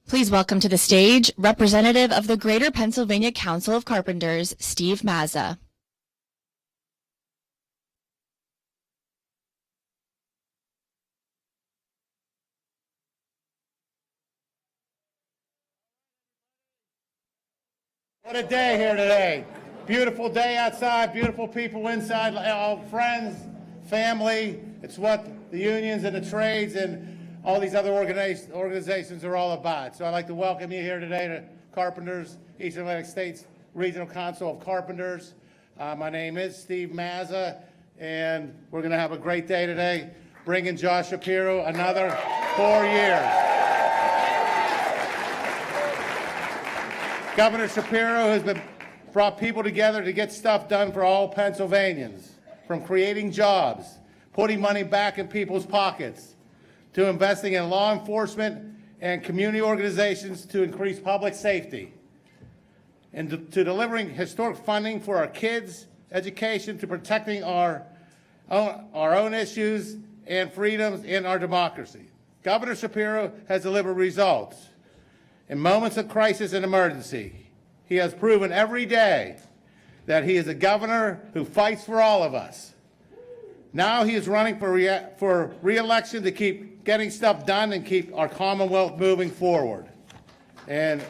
Please welcome to the stage representative of the Greater Pennsylvania Council of Carpenters, Steve Mazza. What a day here today. Beautiful day outside, beautiful people inside, all friends, family. It's what the unions and the trades and all these other organizations are all about. So I'd like to welcome you here today to Carpenters, Eastern Atlantic States Regional Council of Carpenters. My name is Steve Mazza, and we're going to have a great day today, bringing Josh Shapiro another 4 years. Governor Shapiro has brought people together to get stuff done for all Pennsylvanians, from creating jobs, putting money back in people's pockets, to investing in law enforcement and community organizations to increase public safety, and to delivering historic funding for our kids' education, to protecting our own issues and freedoms in our democracy. Governor Shapiro has delivered results. In moments of crisis and emergency, he has proven every day that he is a governor who fights for all of us. Now he is running for re-election to keep getting stuff done and keep our Commonwealth moving forward. And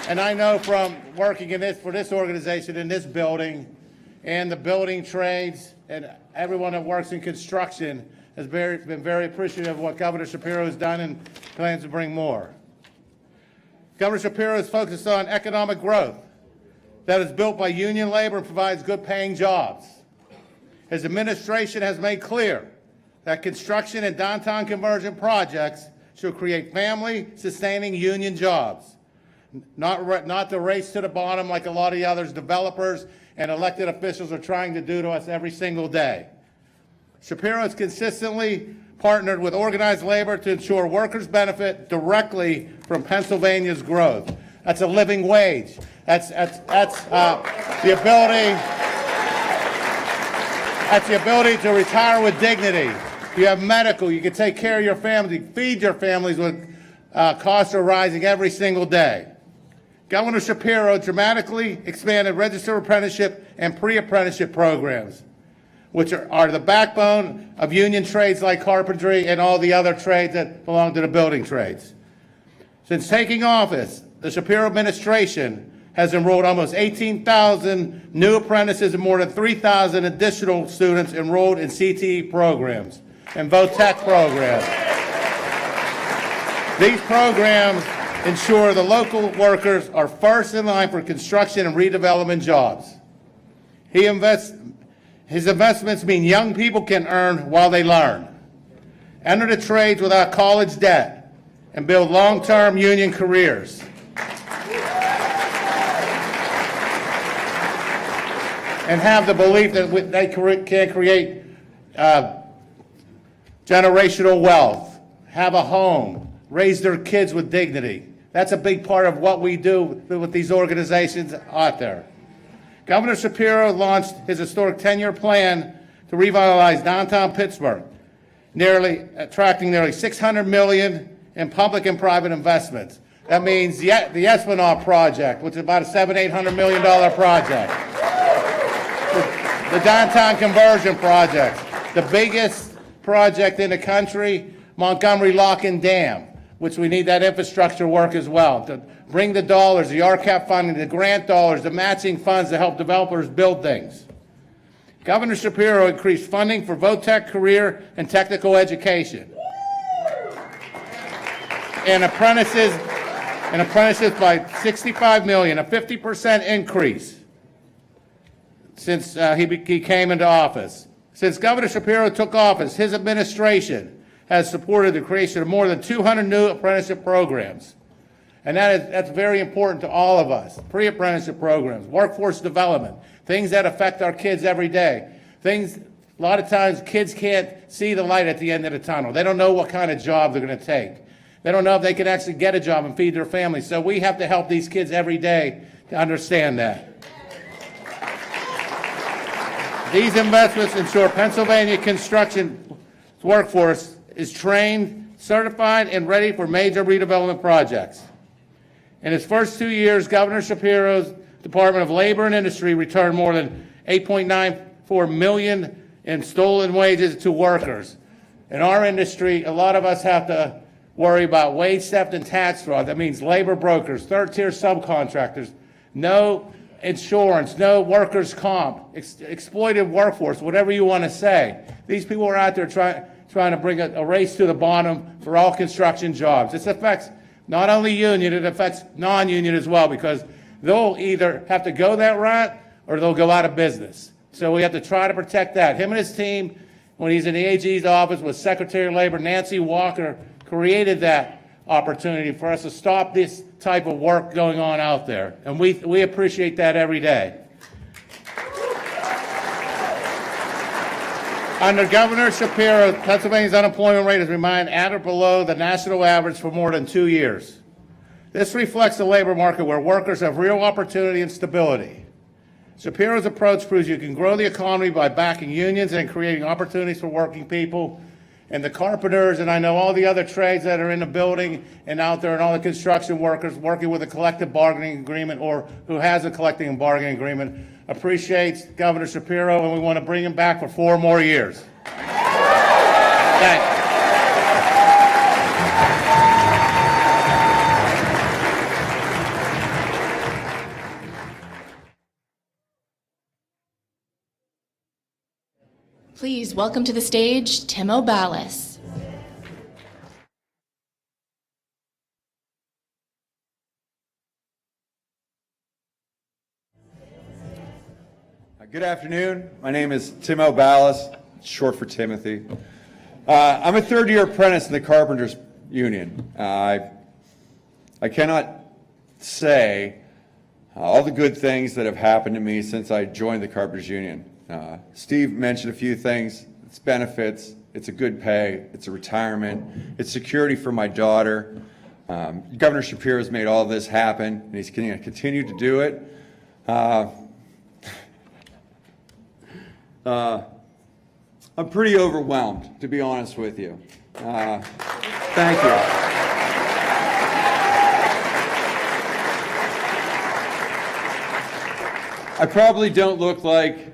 I know from working for this organization in this building and the building trades and everyone that works in construction has been very appreciative of what Governor Shapiro has done and plans to bring more. Governor Shapiro is focused on economic growth that is built by union labor and provides good paying jobs. His administration has made clear that construction and downtown conversion projects should create family-sustaining union jobs, not the race to the bottom like a lot of the others developers and elected officials are trying to do to us every single day. Shapiro has consistently partnered with organized labor to ensure workers benefit directly from Pennsylvania's growth. That's a living wage. That's the ability to retire with dignity. You have medical. You can take care of your family, feed your families when costs are rising every single day. Governor Shapiro dramatically expanded registered apprenticeship and pre-apprenticeship programs, which are the backbone of union trades like carpentry and all the other trades that belong to the building trades. Since taking office, the Shapiro administration has enrolled almost 18,000 new apprentices and more than 3,000 additional students enrolled in CTE programs and VOTEC programs. These programs ensure the local workers are first in line for construction and redevelopment jobs. His investments mean young people can earn while they learn, enter the trades without college debt, and build long-term union careers. And have the belief that they can create generational wealth, have a home, raise their kids with dignity. That's a big part of what we do with these organizations out there. Governor Shapiro launched his historic 10-year plan to revitalize downtown Pittsburgh, attracting nearly $600 million in public and private investments. That means the Esplanade project, which is about a $700–800 million project. The downtown conversion project, the biggest project in the country, Montgomery Lock and Dam, which we need that infrastructure work as well, to bring the dollars, the RCAP funding, the grant dollars, the matching funds to help developers build things. Governor Shapiro increased funding for VOTEC career and technical education. And apprentices by $65 million, a 50% increase since he came into office. Since Governor Shapiro took office, his administration has supported the creation of more than 200 new apprenticeship programs. And that's very important to all of us. Pre-apprenticeship programs, workforce development, things that affect our kids every day. A lot of times kids can't see the light at the end of the tunnel. They don't know what kind of job they're going to take. They don't know if they can actually get a job and feed their families. So we have to help these kids every day to understand that. These investments ensure Pennsylvania construction workforce is trained, certified, and ready for major redevelopment projects. In its first 2 years, Governor Shapiro's Department of Labor and Industry returned more than $8.94 million in stolen wages to workers. In our industry, a lot of us have to worry about wage theft and tax fraud. That means labor brokers, third-tier subcontractors, no insurance, no workers' comp, exploited workforce, whatever you want to say. These people are out there trying to bring a race to the bottom for all construction jobs. This affects not only union, it affects non-union as well, because they'll either have to go that route or they'll go out of business. So we have to try to protect that. Him and his team, when he's in the AG's office with Secretary of Labor Nancy Walker, created that opportunity for us to stop this type of work going on out there. And we appreciate that every day. Under Governor Shapiro, Pennsylvania's unemployment rate has remained at or below the national average for more than 2 years. This reflects the labor market where workers have real opportunity and stability. Shapiro's approach proves you can grow the economy by backing unions and creating opportunities for working people. And the carpenters, and I know all the other trades that are in the building and out there, and all the construction workers working with a collective bargaining agreement or who has a collective bargaining agreement, appreciates Governor Shapiro, and we want to bring him back for 4 more years. Thank you. Please welcome to the stage Tim O'Ballis. Good afternoon. My name is Tim O'Ballis, short for Timothy. I'm a third-year apprentice in the Carpenters Union. I cannot say all the good things that have happened to me since I joined the Carpenters Union. Steve mentioned a few things. It's benefits, it's a good pay, it's a retirement, it's security for my daughter. Governor Shapiro has made all this happen, and he's going to continue to do it. I'm pretty overwhelmed, to be honest with you. Thank you. I probably don't look like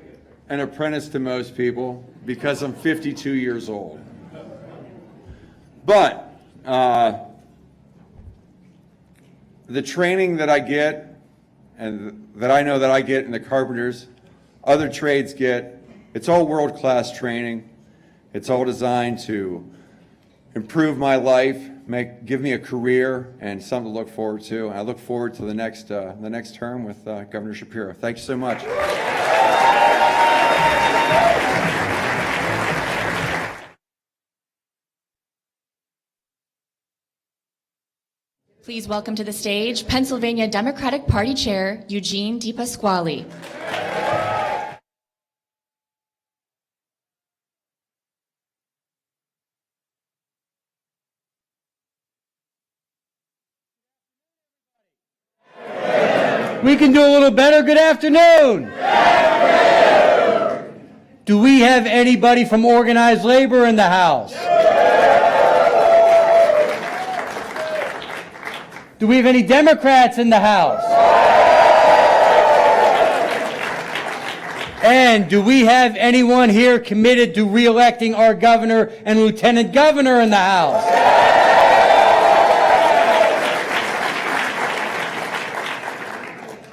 an apprentice to most people because I'm 52 years old. But the training that I get and that I know that I get in the carpenters, other trades get, it's all world-class training. It's all designed to improve my life, give me a career and something to look forward to. I look forward to the next term with Governor Shapiro. Thank you so much. Please welcome to the stage Pennsylvania Democratic Party Chair Eugene DePasquale. We can do a little better. Good afternoon. Good afternoon. Do we have anybody from organized labor in the house? Do we have any Democrats in the house? And do we have anyone here committed to re-electing our governor and lieutenant governor in the house?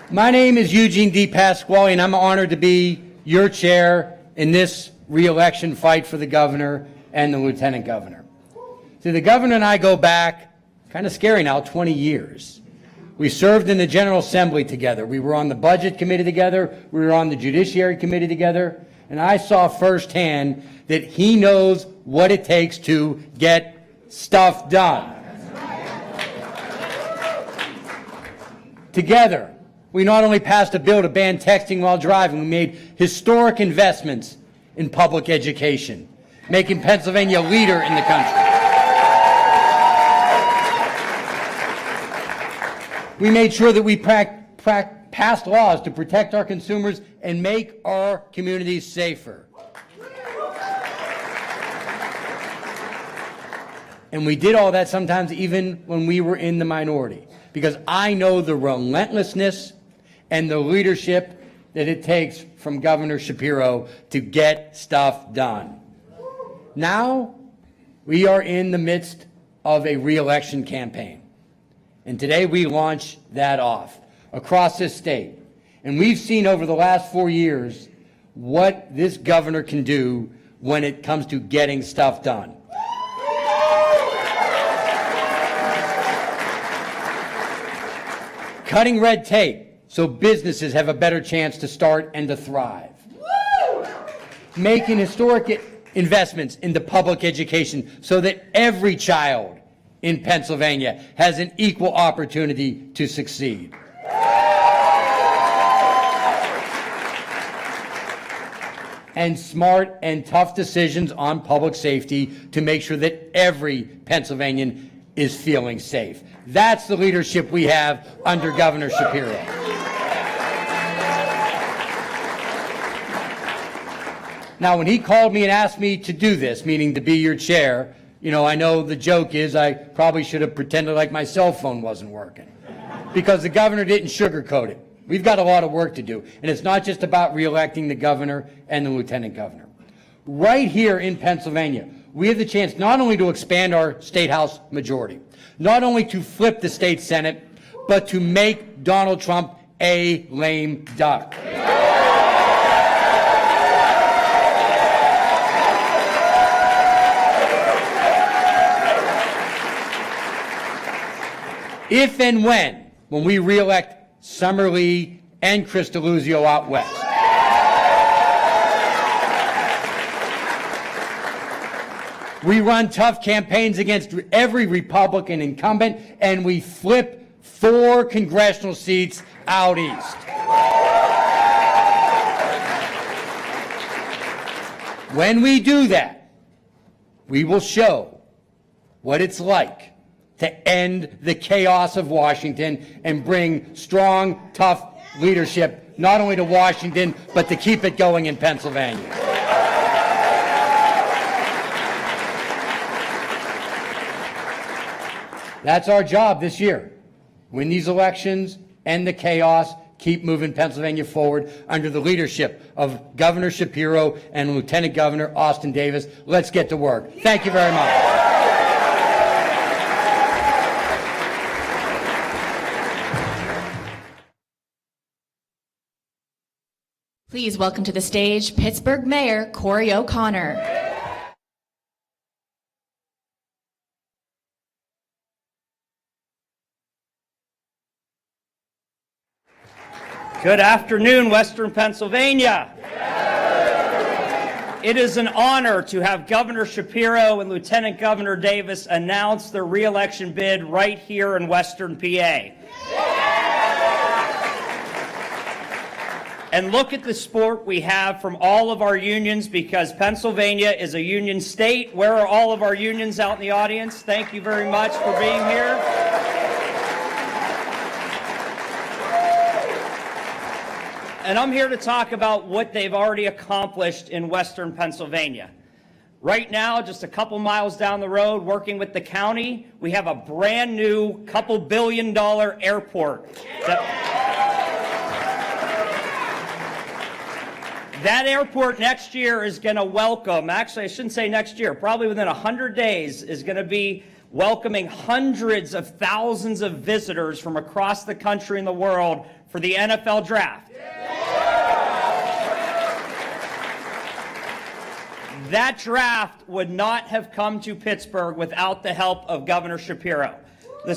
My name is Eugene DePasquale, and I'm honored to be your chair in this re-election fight for the governor and the lieutenant governor. See, the governor and I go back, kind of scary now, 20 years. We served in the General Assembly together. We were on the Budget Committee together. We were on the Judiciary Committee together. And I saw firsthand that he knows what it takes to get stuff done. Together, we not only passed a bill to ban texting while driving, we made historic investments in public education, making Pennsylvania a leader in the country. We made sure that we passed laws to protect our consumers and make our communities safer. And we did all that sometimes even when we were in the minority, because I know the relentlessness and the leadership that it takes from Governor Shapiro to get stuff done. Now, we are in the midst of a re-election campaign. And today we launch that off across this state. And we've seen over the last 4 years what this governor can do when it comes to getting stuff done. Cutting red tape so businesses have a better chance to start and to thrive. Making historic investments into public education so that every child in Pennsylvania has an equal opportunity to succeed. And smart and tough decisions on public safety to make sure that every Pennsylvanian is feeling safe. That's the leadership we have under Governor Shapiro. Now, when he called me and asked me to do this, meaning to be your chair, you know, I know the joke is I probably should have pretended like my cell phone wasn't working, because the governor didn't sugarcoat it. We've got a lot of work to do, and it's not just about re-electing the governor and the lieutenant governor. Right here in Pennsylvania, we have the chance not only to expand our state house majority, not only to flip the state senate, but to make Donald Trump a lame duck. If and when we re-elect Summer Lee and Chris Deluzio out west. We run tough campaigns against every Republican incumbent, and we flip 4 congressional seats out east. When we do that, we will show what it's like to end the chaos of Washington and bring strong, tough leadership not only to Washington, but to keep it going in Pennsylvania. That's our job this year. Win these elections, end the chaos, keep moving Pennsylvania forward under the leadership of Governor Shapiro and Lieutenant Governor Austin Davis. Let's get to work. Thank you very much. Please welcome to the stage Pittsburgh Mayor Corey O'Connor. Good afternoon, Western Pennsylvania. It is an honor to have Governor Shapiro and Lieutenant Governor Davis announce their re-election bid right here in Western PA. And look at the support we have from all of our unions, because Pennsylvania is a union state. Where are all of our unions out in the audience? Thank you very much for being here. And I'm here to talk about what they've already accomplished in Western Pennsylvania. Right now, just a couple miles down the road, working with the county, we have a brand new couple $2 billion airport. That airport next year is going to welcome, actually I shouldn't say next year, probably within 100 days, is going to be welcoming hundreds of thousands of visitors from across the country and the world for the NFL draft. That draft would not have come to Pittsburgh without the help of Governor Shapiro. The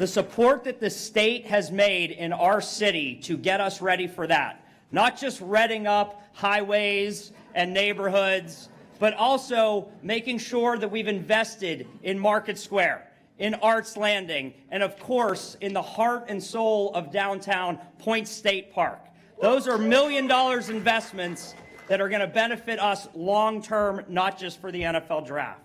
support that the state has made in our city to get us ready for that, not just redding up highways and neighborhoods, but also making sure that we've invested in Market Square, in Arts Landing, and of course, in the heart and soul of downtown Point State Park. Those are $1 million investments that are going to benefit us long-term, not just for the NFL draft.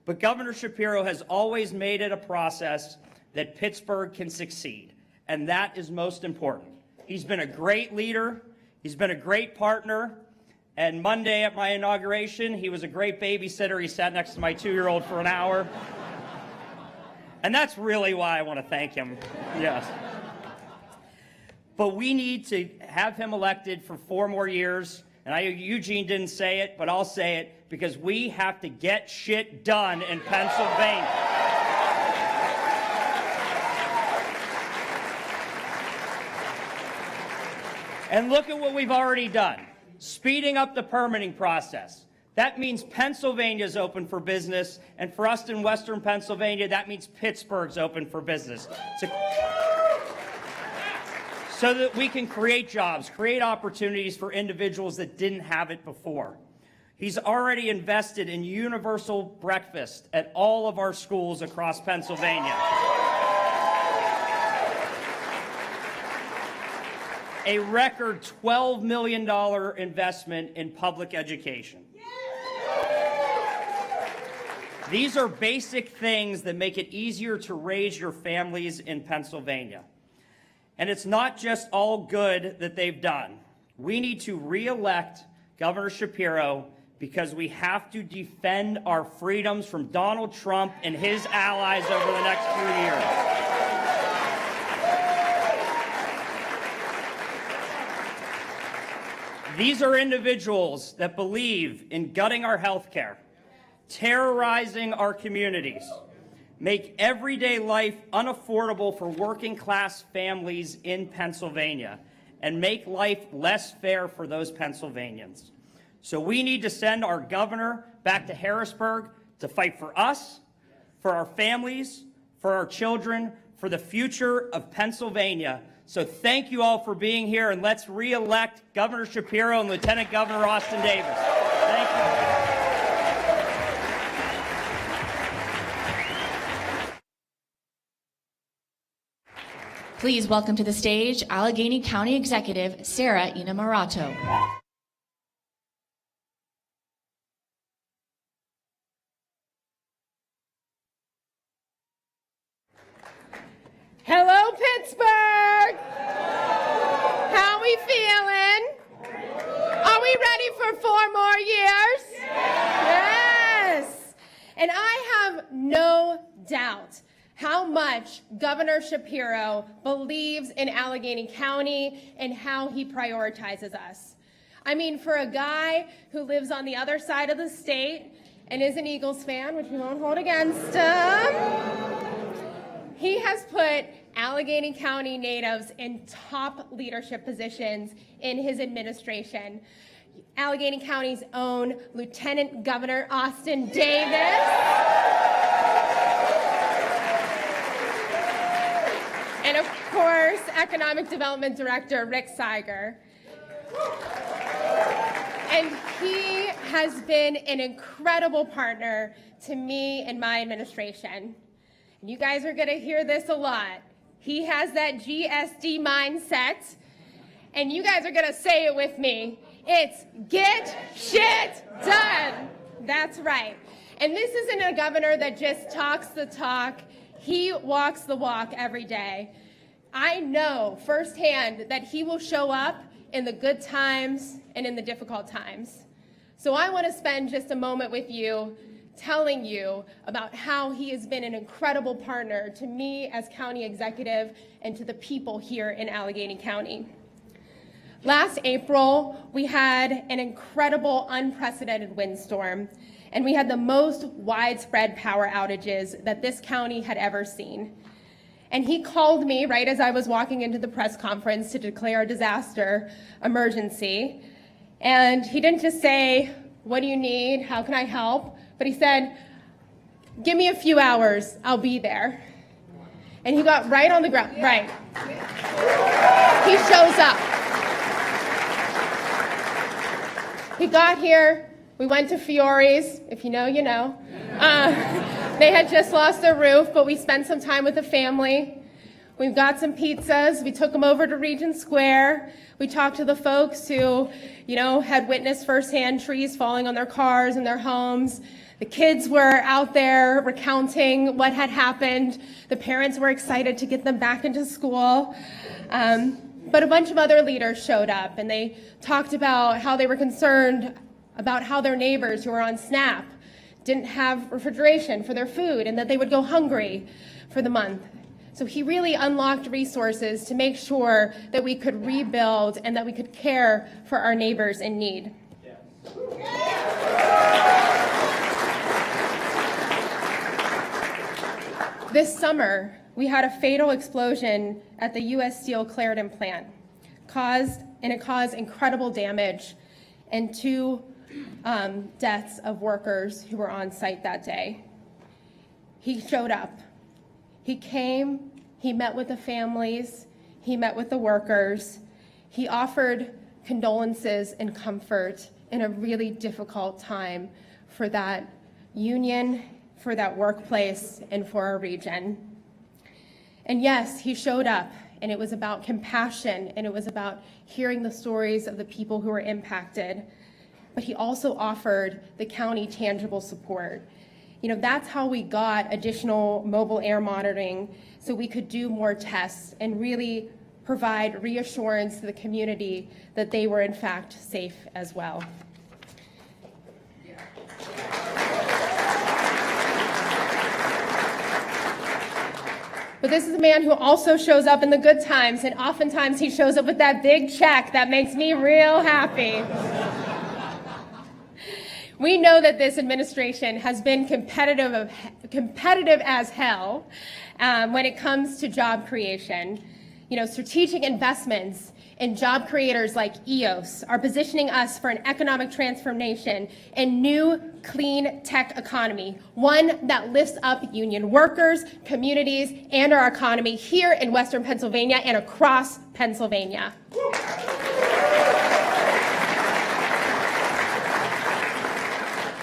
But Governor Shapiro has always made it a process that Pittsburgh can succeed, and that is most important. He's been a great leader, he's been a great partner, And Monday at my inauguration, he was a great babysitter. He sat next to my 2-year-old for an hour. And that's really why I want to thank him. Yes. But we need to have him elected for 4 more years. And Eugene didn't say it, but I'll say it, because we have to get shit done in Pennsylvania. And look at what we've already done. Speeding up the permitting process. That means Pennsylvania's open for business, and for us in Western Pennsylvania, that means Pittsburgh's open for business. So that we can create jobs, create opportunities for individuals that didn't have it before. He's already invested in universal breakfast at all of our schools across Pennsylvania. A record $12 million investment in public education. These are basic things that make it easier to raise your families in Pennsylvania. And it's not just all good that they've done. We need to re-elect Governor Shapiro because we have to defend our freedoms from Donald Trump and his allies over the next few years. These are individuals that believe in gutting our health care, terrorizing our communities, make everyday life unaffordable for working class families in Pennsylvania, and make life less fair for those Pennsylvanians. So we need to send our governor back to Harrisburg to fight for us, for our families, for our children, for the future of Pennsylvania. So thank you all for being here, and let's re-elect Governor Shapiro and Lieutenant Governor Austin Davis. Thank you. Please welcome to the stage Allegheny County Executive Sarah Innamorato. Hello, Pittsburgh! How we feeling? Are we ready for 4 more years? Yes! And I have no doubt how much Governor Shapiro believes in Allegheny County and how he prioritizes us. I mean, for a guy who lives on the other side of the state and is an Eagles fan, which we won't hold against him, he has put Allegheny County natives in top leadership positions in his administration. Allegheny County's own Lieutenant Governor Austin Davis, and of course, Economic Development Director Rick Seiger. And he has been an incredible partner to me and my administration. And you guys are going to hear this a lot. He has that GSD mindset, and you guys are going to say it with me. It's get shit done. That's right. And this isn't a governor that just talks the talk. He walks the walk every day. I know firsthand that he will show up in the good times and in the difficult times. So I want to spend just a moment with you telling you about how he has been an incredible partner to me as county executive and to the people here in Allegheny County. Last April, we had an incredible, unprecedented windstorm, and we had the most widespread power outages that this county had ever seen. And he called me right as I was walking into the press conference to declare a disaster emergency. And he didn't just say, "What do you need? How can I help?" But he said, "Give me a few hours, I'll be there." And he got right on the ground, right. He shows up. He got here, we went to Fiore's, if you know, you know. They had just lost their roof, but we spent some time with the family. We've got some pizzas, we took them over to Regent Square. We talked to the folks who, had witnessed firsthand trees falling on their cars and their homes. The kids were out there recounting what had happened. The parents were excited to get them back into school. but a bunch of other leaders showed up, and they talked about how they were concerned about how their neighbors who were on SNAP didn't have refrigeration for their food and that they would go hungry for the month. So he really unlocked resources to make sure that we could rebuild and that we could care for our neighbors in need. This summer, we had a fatal explosion at the U.S. Steel Clarendon plant. It caused incredible damage and 2 deaths of workers who were on site that day. He showed up. He came, he met with the families, he met with the workers, he offered condolences and comfort in a really difficult time for that union, for that workplace, and for our region. And yes, he showed up, and it was about compassion, and it was about hearing the stories of the people who were impacted. But he also offered the county tangible support. You know, that's how we got additional mobile air monitoring so we could do more tests and really provide reassurance to the community that they were in fact safe as well. But this is a man who also shows up in the good times, and oftentimes he shows up with that big check that makes me real happy. We know that this administration has been competitive as hell when it comes to job creation. You know, strategic investments in job creators like EAS are positioning us for an economic transformation and new clean tech economy, one that lifts up union workers, communities, and our economy here in Western Pennsylvania and across Pennsylvania.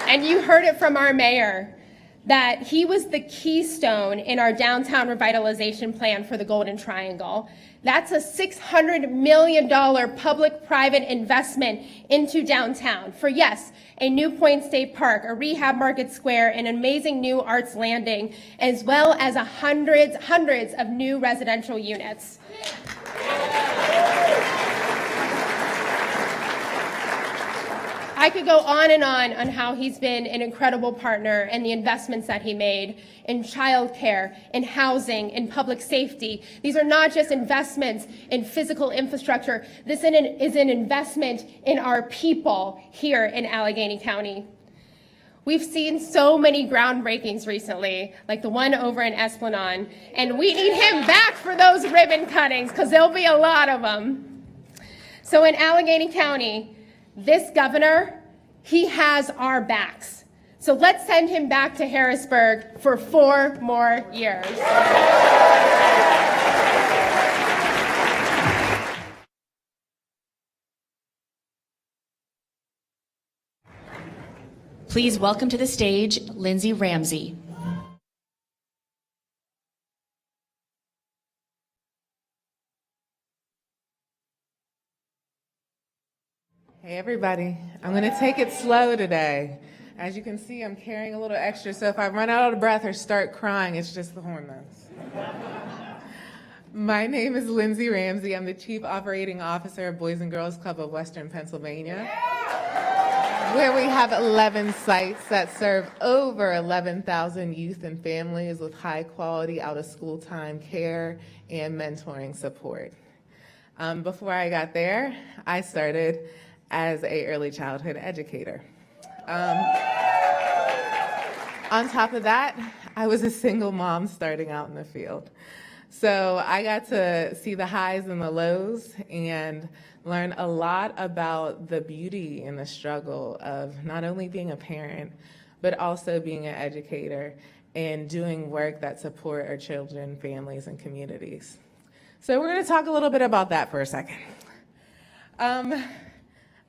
And you heard it from our mayor that he was the keystone in our downtown revitalization plan for the Golden Triangle. That's a $600 million public-private investment into downtown for, yes, a new Point State Park, a rehab market square, an amazing new arts landing, as well as hundreds of new residential units. I could go on how he's been an incredible partner and the investments that he made in childcare, in housing, in public safety. These are not just investments in physical infrastructure. This is an investment in our people here in Allegheny County. We've seen so many groundbreakings recently, like the one over in Esplanade, and we need him back for those ribbon cuttings because there'll be a lot of them. So in Allegheny County, this governor, he has our backs. So let's send him back to Harrisburg for 4 more years. Please welcome to the stage Lindsay Ramsey. Hey everybody, I'm going to take it slow today. As you can see, I'm carrying a little extra, so if I run out of breath or start crying, it's just the hormones. My name is Lindsay Ramsey. I'm the Chief Operating Officer of Boys and Girls Club of Western Pennsylvania, where we have 11 sites that serve over 11,000 youth and families with high quality out-of-school time care and mentoring support. Before I got there, I started as an early childhood educator. On top of that, I was a single mom starting out in the field. So I got to see the highs and the lows and learn a lot about the beauty and the struggle of not only being a parent, but also being an educator and doing work that support our children, families, and communities. So we're going to talk a little bit about that for a second.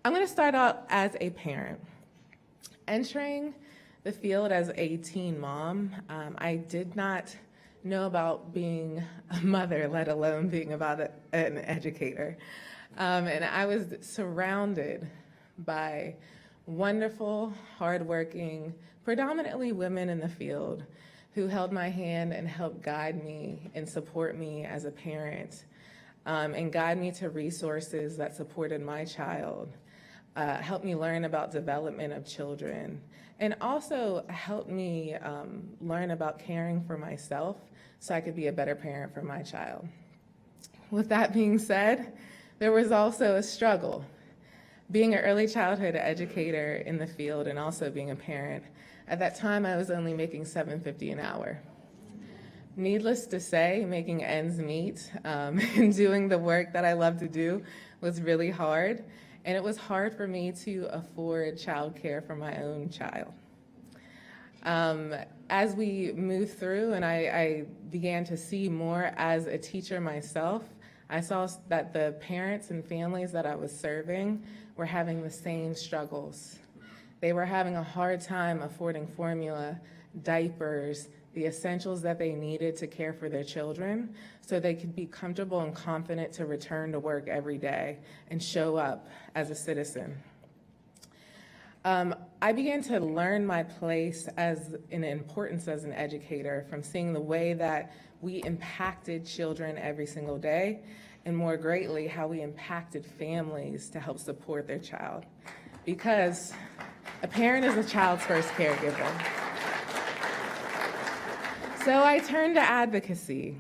I'm going to start out as a parent. Entering the field as a teen mom, I did not know about being a mother, let alone being about an educator. And I was surrounded by wonderful, hardworking, predominantly women in the field who held my hand and helped guide me and support me as a parent. and guide me to resources that supported my child, helped me learn about development of children, and also helped me learn about caring for myself so I could be a better parent for my child. With that being said, there was also a struggle. Being an early childhood educator in the field and also being a parent, at that time I was only making $7.50 an hour. Needless to say, making ends meet and doing the work that I love to do was really hard, and it was hard for me to afford childcare for my own child. As we moved through and I began to see more as a teacher myself, I saw that the parents and families that I was serving were having the same struggles. They were having a hard time affording formula, diapers, the essentials that they needed to care for their children so they could be comfortable and confident to return to work every day and show up as a citizen. I began to learn my place as an importance as an educator from seeing the way that we impacted children every single day, and more greatly, how we impacted families to help support their child. Because a parent is a child's first caregiver. So I turned to advocacy.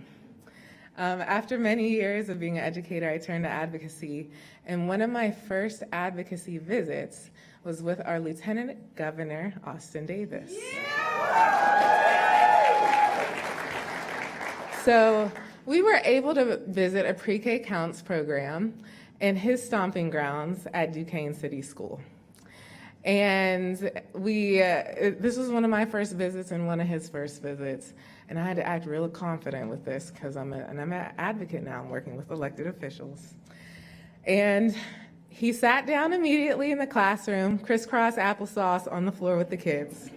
After many years of being an educator, I turned to advocacy, and one of my first advocacy visits was with our Lieutenant Governor, Austin Davis. So we were able to visit a pre-K counts program in his stomping grounds at Duquesne City School. And this was one of my first visits and one of his first visits. And I had to act real confident with this because I'm an advocate now. I'm working with elected officials. And he sat down immediately in the classroom, crisscross applesauce on the floor with the kids,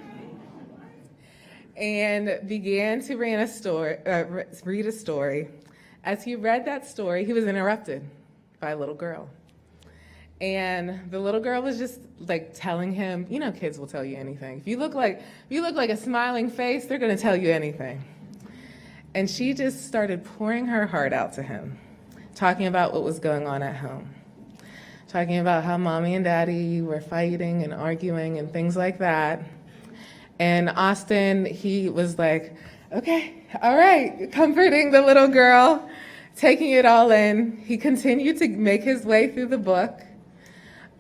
and began to read a story. As he read that story, he was interrupted by a little girl. And the little girl was just like telling him, you know, kids will tell you anything. If you look like a smiling face, they're going to tell you anything. And she just started pouring her heart out to him, talking about what was going on at home, talking about how mommy and daddy were fighting and arguing and things like that. And Austin, he was like, okay, all right, comforting the little girl, taking it all in. He continued to make his way through the book.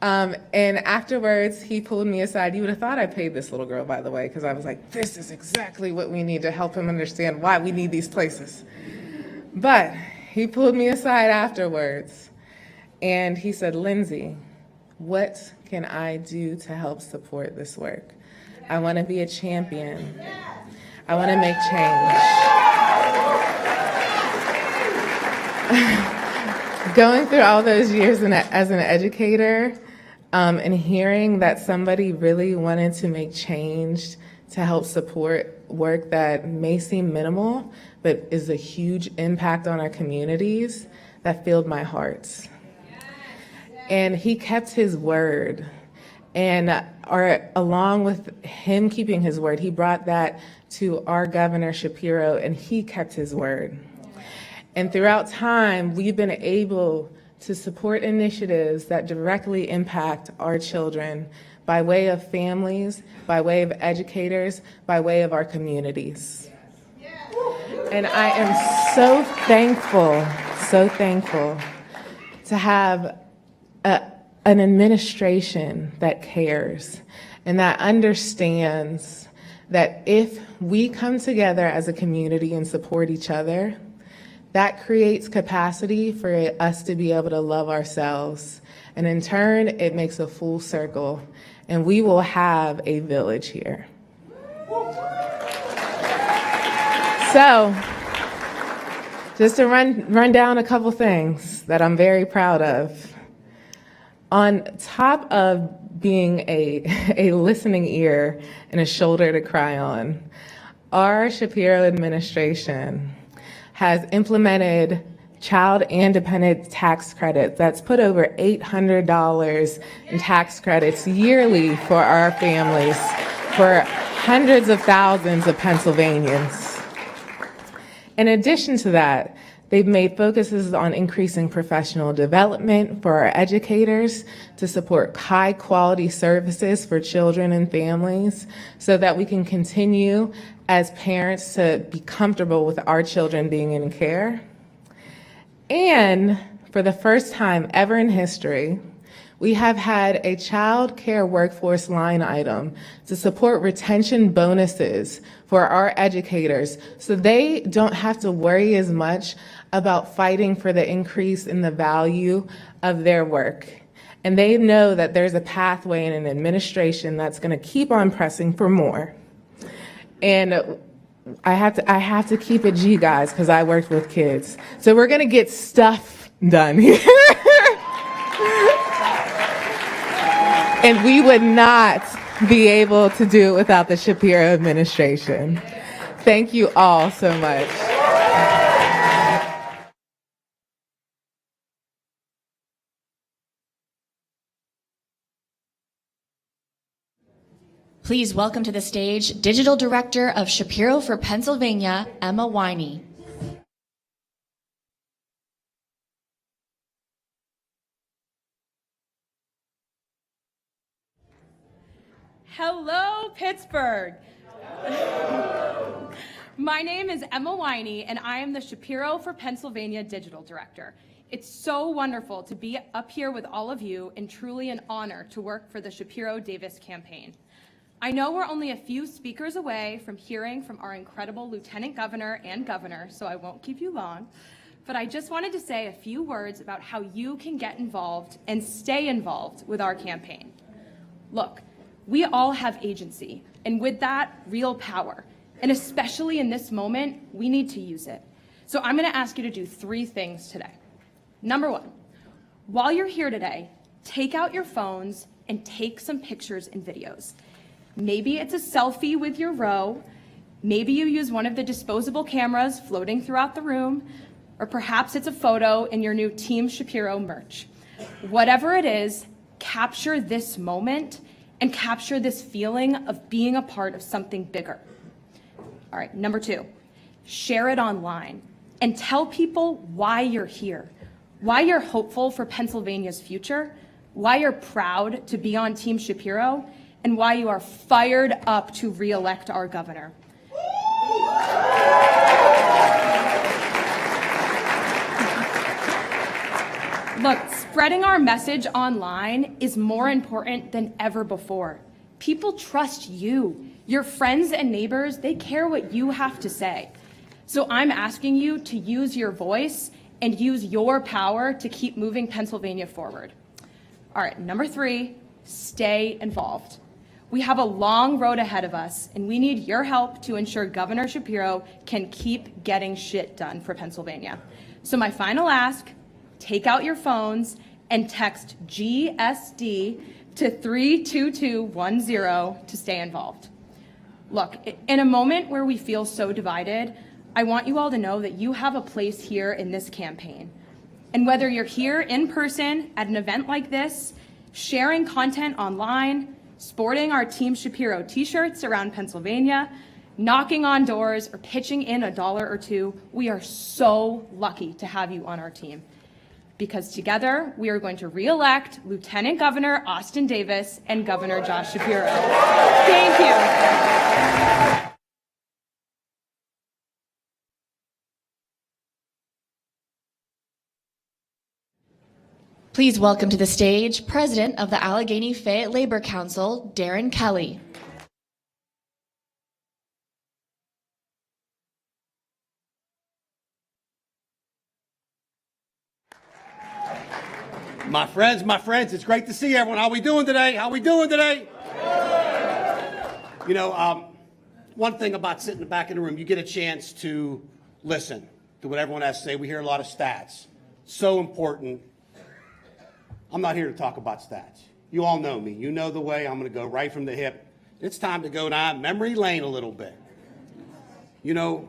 And afterwards, he pulled me aside. You would have thought I paid this little girl, by the way, because I was like, this is exactly what we need to help him understand why we need these places. But he pulled me aside afterwards, and he said, Lindsay, what can I do to help support this work? I want to be a champion. I want to make change. Going through all those years as an educator, and hearing that somebody really wanted to make change to help support work that may seem minimal, but is a huge impact on our communities, that filled my heart. And he kept his word. And along with him keeping his word, he brought that to our Governor Shapiro, and he kept his word. And throughout time, we've been able to support initiatives that directly impact our children by way of families, by way of educators, by way of our communities. And I am so thankful to have an administration that cares and that understands that if we come together as a community and support each other, that creates capacity for us to be able to love ourselves. And in turn, it makes a full circle, and we will have a village here. So, just to run down a couple things that I'm very proud of. On top of being a listening ear and a shoulder to cry on, our Shapiro administration has implemented child and dependent tax credits. That's put over $800 in tax credits yearly for our families, for hundreds of thousands of Pennsylvanians. In addition to that, They've made focuses on increasing professional development for our educators to support high-quality services for children and families so that we can continue as parents to be comfortable with our children being in care. And for the first time ever in history, we have had a child care workforce line item to support retention bonuses for our educators so they don't have to worry as much about fighting for the increase in the value of their work. And they know that there's a pathway in an administration that's going to keep on pressing for more. And I have to keep it G, guys, because I worked with kids. So we're going to get stuff done here. And we would not be able to do it without the Shapiro administration. Thank you all so much. Please welcome to the stage Digital Director of Shapiro for Pennsylvania, Emma Winey. Hello, Pittsburgh. My name is Emma Winey, and I am the Shapiro for Pennsylvania Digital Director. It's so wonderful to be up here with all of you, and truly an honor to work for the Shapiro-Davis campaign. I know we're only a few speakers away from hearing from our incredible Lieutenant Governor and Governor, so I won't keep you long, but I just wanted to say a few words about how you can get involved and stay involved with our campaign. Look, we all have agency, and with that, real power. And especially in this moment, we need to use it. So I'm going to ask you to do 3 things today. Number 1, while you're here today, take out your phones and take some pictures and videos. Maybe it's a selfie with your row, maybe you use one of the disposable cameras floating throughout the room, or perhaps it's a photo in your new Team Shapiro merch. Whatever it is, capture this moment and capture this feeling of being a part of something bigger. All right, number 2, share it online and tell people why you're here, why you're hopeful for Pennsylvania's future, why you're proud to be on Team Shapiro, and why you are fired up to re-elect our governor. Look, spreading our message online is more important than ever before. People trust you. Your friends and neighbors, they care what you have to say. So I'm asking you to use your voice and use your power to keep moving Pennsylvania forward. All right, number 3, stay involved. We have a long road ahead of us, and we need your help to ensure Governor Shapiro can keep getting shit done for Pennsylvania. So my final ask, take out your phones and text GSD to 32210 to stay involved. Look, in a moment where we feel so divided, I want you all to know that you have a place here in this campaign. And whether you're here in person at an event like this, sharing content online, sporting our Team Shapiro t-shirts around Pennsylvania, knocking on doors, or pitching in $1 or $2, we are so lucky to have you on our team. Because together, we are going to re-elect Lieutenant Governor Austin Davis and Governor Josh Shapiro. Thank you. Please welcome to the stage President of the Allegheny Fayette Labor Council, Darren Kelly. My friends, it's great to see everyone. How we doing today? You know, one thing about sitting in the back of the room, you get a chance to listen to what everyone has to say. We hear a lot of stats. So important. I'm not here to talk about stats. You all know me. You know the way. I'm going to go right from the hip. It's time to go down memory lane a little bit. You know,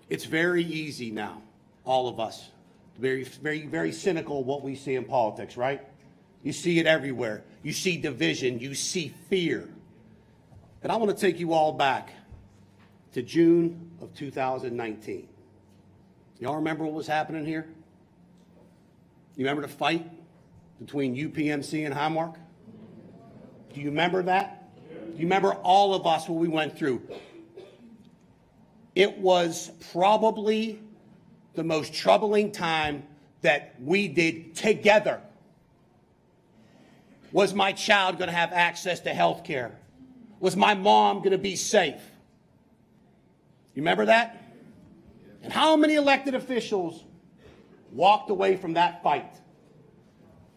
it's very easy now, all of us, very cynical of what we see in politics, right? You see it everywhere. You see division. You see fear. And I want to take you all back to June of 2019. Y'all remember what was happening here? You remember the fight between UPMC and Highmark? Do you remember that? Do you remember all of us what we went through? It was probably the most troubling time that we did together. Was my child going to have access to health care? Was my mom going to be safe? You remember that? And how many elected officials walked away from that fight?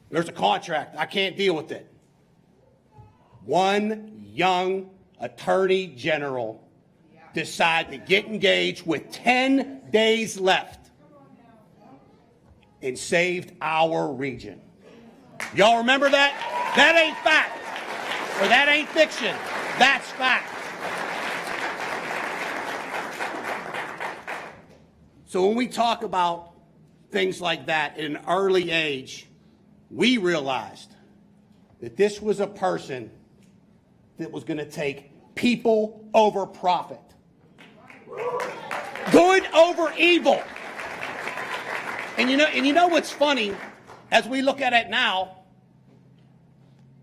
There's a contract. I can't deal with it. One young attorney general decided to get engaged with 10 days left and saved our region. Y'all remember that? That ain't fact. Or that ain't fiction. That's fact. So when we talk about things like that at an early age, we realized that this was a person that was going to take people over profit. Good over evil. And you know what's funny? As we look at it now,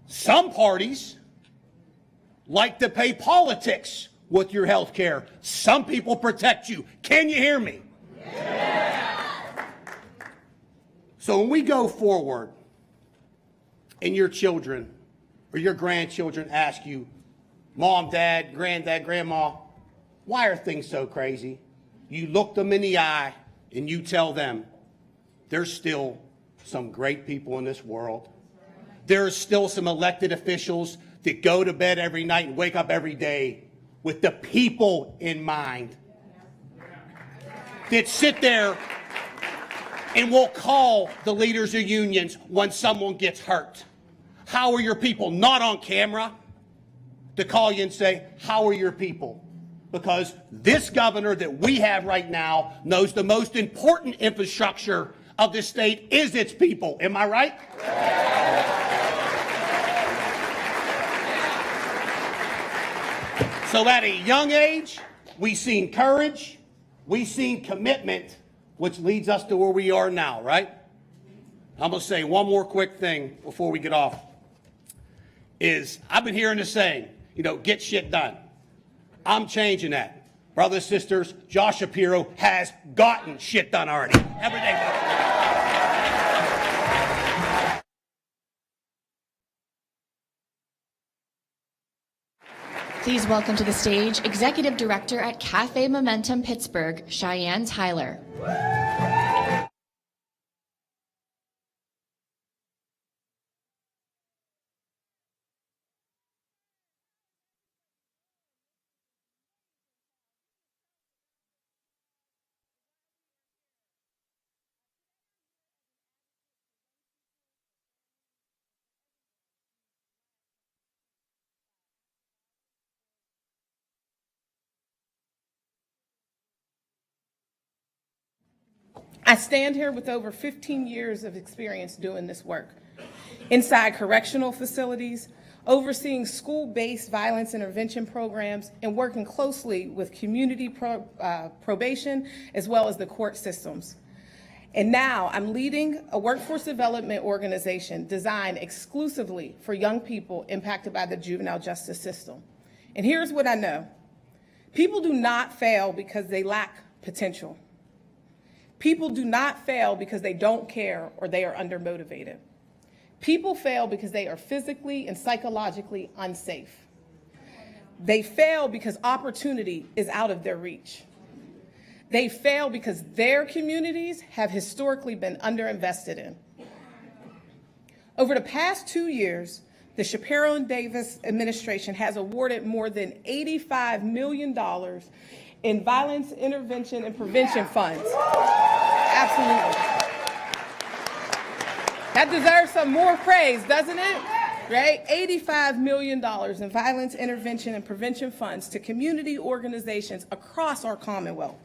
some parties like to pay politics with your health care. Some people protect you. Can you hear me? Yeah. So when we go forward and your children or your grandchildren ask you, Mom, Dad, Granddad, Grandma, why are things so crazy? You look them in the eye and you tell them, there's still some great people in this world. There's still some elected officials that go to bed every night and wake up every day with the people in mind. That sit there and will call the leaders of unions when someone gets hurt. How are your people? Not on camera to call you and say, how are your people? Because this governor that we have right now knows the most important infrastructure of this state is its people. Am I right? So at a young age, we've seen courage, we've seen commitment, which leads us to where we are now, right? I'm going to say one more quick thing before we get off. I've been hearing this saying, get shit done. I'm changing that. Brothers, sisters, Josh Shapiro has gotten shit done already. Every day. Please welcome to the stage Executive Director at Cafe Momentum Pittsburgh, Cheyenne Tyler. I stand here with over 15 years of experience doing this work. Inside correctional facilities, overseeing school-based violence intervention programs, and working closely with community probation as well as the court systems. And now I'm leading a workforce development organization designed exclusively for young people impacted by the juvenile justice system. And here's what I know. People do not fail because they lack potential. People do not fail because they don't care or they are undermotivated. People fail because they are physically and psychologically unsafe. They fail because opportunity is out of their reach. They fail because their communities have historically been underinvested in. Over the past 2 years, the Shapiro and Davis administration has awarded more than $85 million in violence intervention and prevention funds. Absolutely. That deserves some more praise, doesn't it? Right? $85 million in violence intervention and prevention funds to community organizations across our Commonwealth.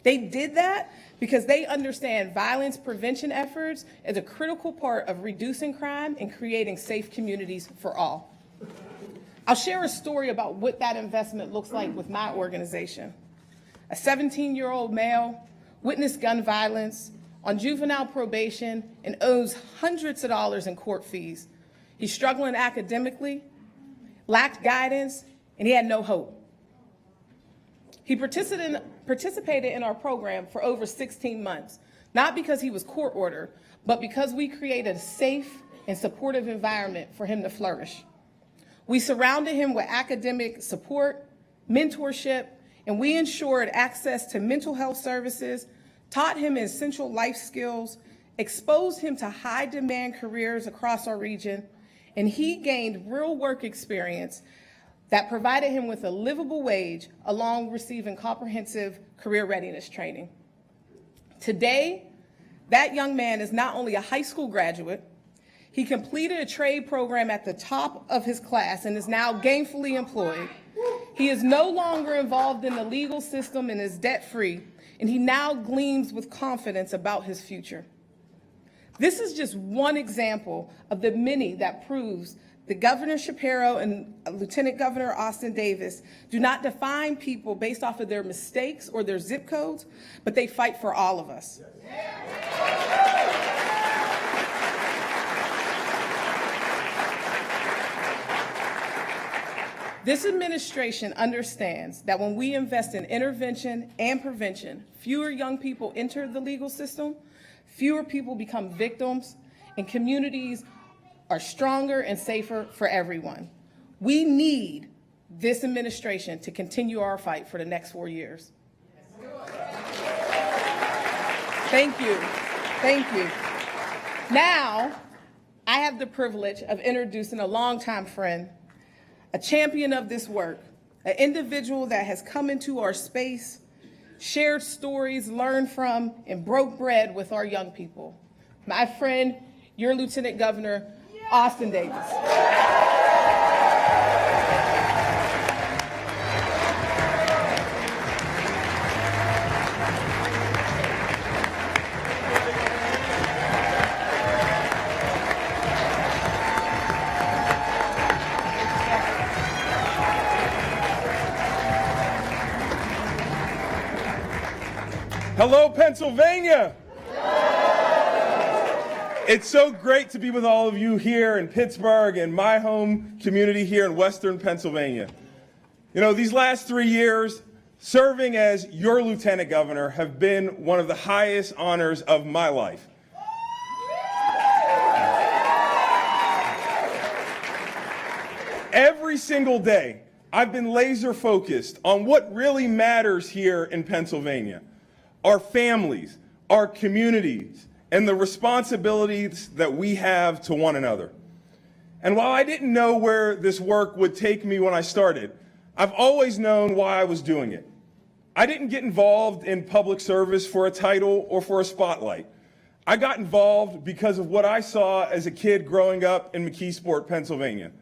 They did that because they understand violence prevention efforts as a critical part of reducing crime and creating safe communities for all. I'll share a story about what that investment looks like with my organization. A 17-year-old male witnessed gun violence, on juvenile probation, and owes hundreds of dollars in court fees. He's struggling academically, lacked guidance, and he had no hope. He participated in our program for over 16 months, not because he was court ordered, but because we created a safe and supportive environment for him to flourish. We surrounded him with academic support, mentorship, and we ensured access to mental health services, taught him essential life skills, exposed him to high-demand careers across our region, and he gained real work experience that provided him with a livable wage along receiving comprehensive career readiness training. Today, that young man is not only a high school graduate, he completed a trade program at the top of his class and is now gainfully employed. He is no longer involved in the legal system and is debt-free, and he now gleams with confidence about his future. This is just one example of the many that proves that Governor Shapiro and Lieutenant Governor Austin Davis do not define people based off of their mistakes or their zip codes, but they fight for all of us. This administration understands that when we invest in intervention and prevention, fewer young people enter the legal system, fewer people become victims, and communities are stronger and safer for everyone. We need this administration to continue our fight for the next 4 years. Thank you. Thank you. Now, I have the privilege of introducing a longtime friend, a champion of this work, an individual that has come into our space, shared stories, learned from, and broke bread with our young people. My friend, your Lieutenant Governor, Austin Davis. Hello, Pennsylvania. It's so great to be with all of you here in Pittsburgh and my home community here in Western Pennsylvania. You know, these last 3 years, serving as your Lieutenant Governor have been one of the highest honors of my life. Every single day, I've been laser focused on what really matters here in Pennsylvania. Our families, our communities, and the responsibilities that we have to one another. And while I didn't know where this work would take me when I started, I've always known why I was doing it. I didn't get involved in public service for a title or for a spotlight. I got involved because of what I saw as a kid growing up in McKeesport, Pennsylvania.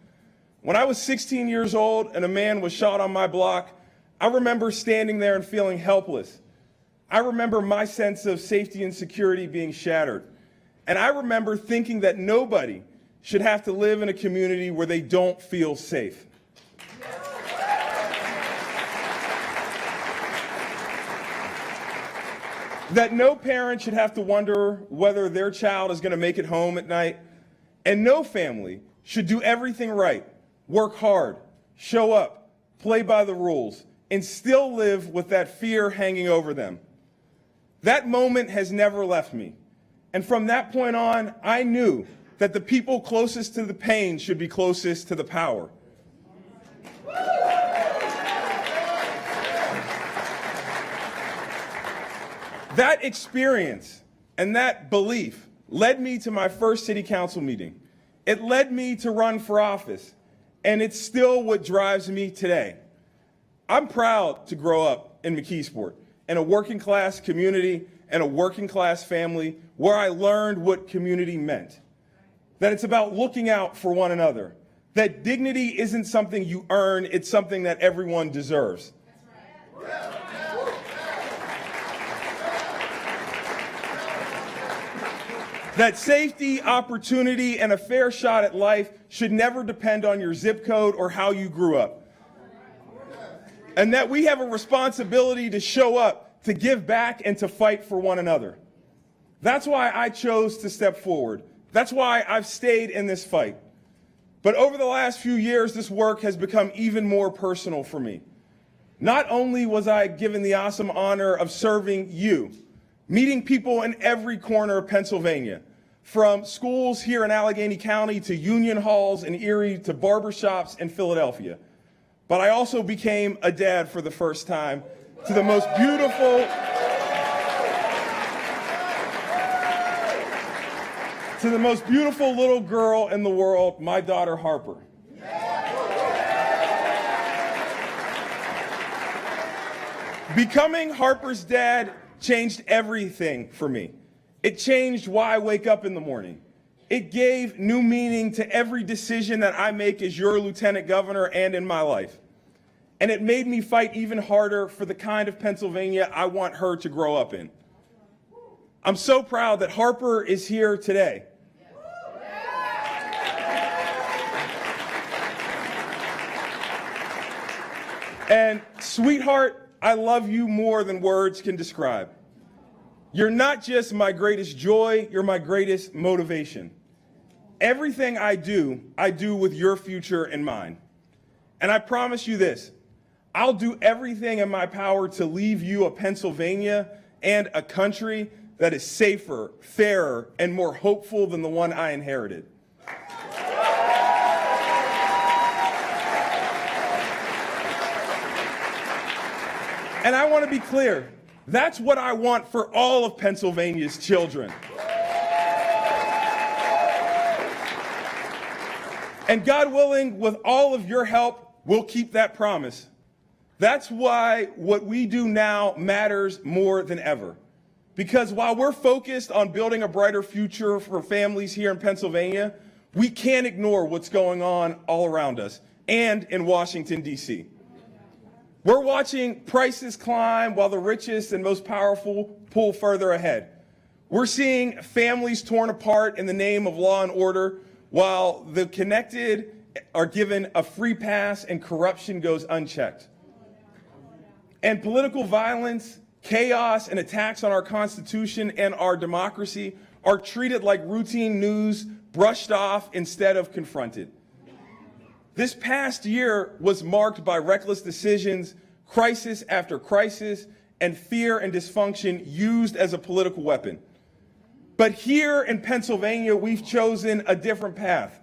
When I was 16 years old and a man was shot on my block, I remember standing there and feeling helpless. I remember my sense of safety and security being shattered. And I remember thinking that nobody should have to live in a community where they don't feel safe. That no parent should have to wonder whether their child is going to make it home at night. And no family should do everything right, work hard, show up, play by the rules, and still live with that fear hanging over them. That moment has never left me. And from that point on, I knew that the people closest to the pain should be closest to the power. That experience and that belief led me to my first city council meeting. It led me to run for office, and it's still what drives me today. I'm proud to grow up in McKeesport, in a working class community and a working class family where I learned what community meant. That it's about looking out for one another. That dignity isn't something you earn, it's something that everyone deserves. That safety, opportunity, and a fair shot at life should never depend on your zip code or how you grew up. And that we have a responsibility to show up to give back and to fight for one another. That's why I chose to step forward. That's why I've stayed in this fight. But over the last few years, this work has become even more personal for me. Not only was I given the awesome honor of serving you, meeting people in every corner of Pennsylvania, from schools here in Allegheny County to union halls in Erie to barbershops in Philadelphia, but I also became a dad for the first time to the most beautiful little girl in the world, my daughter Harper. Becoming Harper's dad changed everything for me. It changed why I wake up in the morning. It gave new meaning to every decision that I make as your lieutenant governor and in my life. And it made me fight even harder for the kind of Pennsylvania I want her to grow up in. I'm so proud that Harper is here today. And sweetheart, I love you more than words can describe. You're not just my greatest joy, you're my greatest motivation. Everything I do with your future in mind. And I promise you this, I'll do everything in my power to leave you a Pennsylvania and a country that is safer, fairer, and more hopeful than the one I inherited. And I want to be clear, that's what I want for all of Pennsylvania's children. And God willing, with all of your help, we'll keep that promise. That's why what we do now matters more than ever. Because while we're focused on building a brighter future for families here in Pennsylvania, we can't ignore what's going on all around us and in Washington, D.C. We're watching prices climb while the richest and most powerful pull further ahead. We're seeing families torn apart in the name of law and order while the connected are given a free pass and corruption goes unchecked. And political violence, chaos, and attacks on our Constitution and our democracy are treated like routine news, brushed off instead of confronted. This past year was marked by reckless decisions, crisis after crisis, and fear and dysfunction used as a political weapon. But here in Pennsylvania, we've chosen a different path.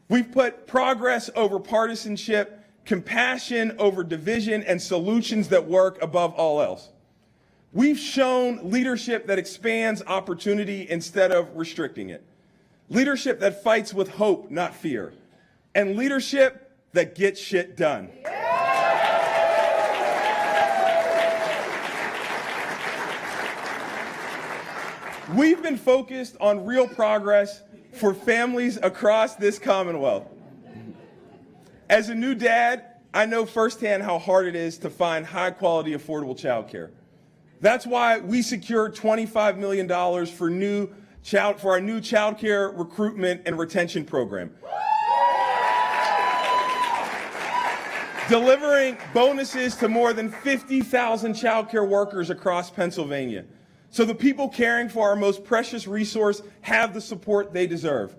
We've put progress over partisanship, compassion over division, and solutions that work above all else. We've shown leadership that expands opportunity instead of restricting it. Leadership that fights with hope, not fear. And leadership that gets shit done. We've been focused on real progress for families across this Commonwealth. As a new dad, I know firsthand how hard it is to find high-quality, affordable childcare. That's why we secured $25 million for our new childcare recruitment and retention program. Delivering bonuses to more than 50,000 childcare workers across Pennsylvania, so the people caring for our most precious resource have the support they deserve.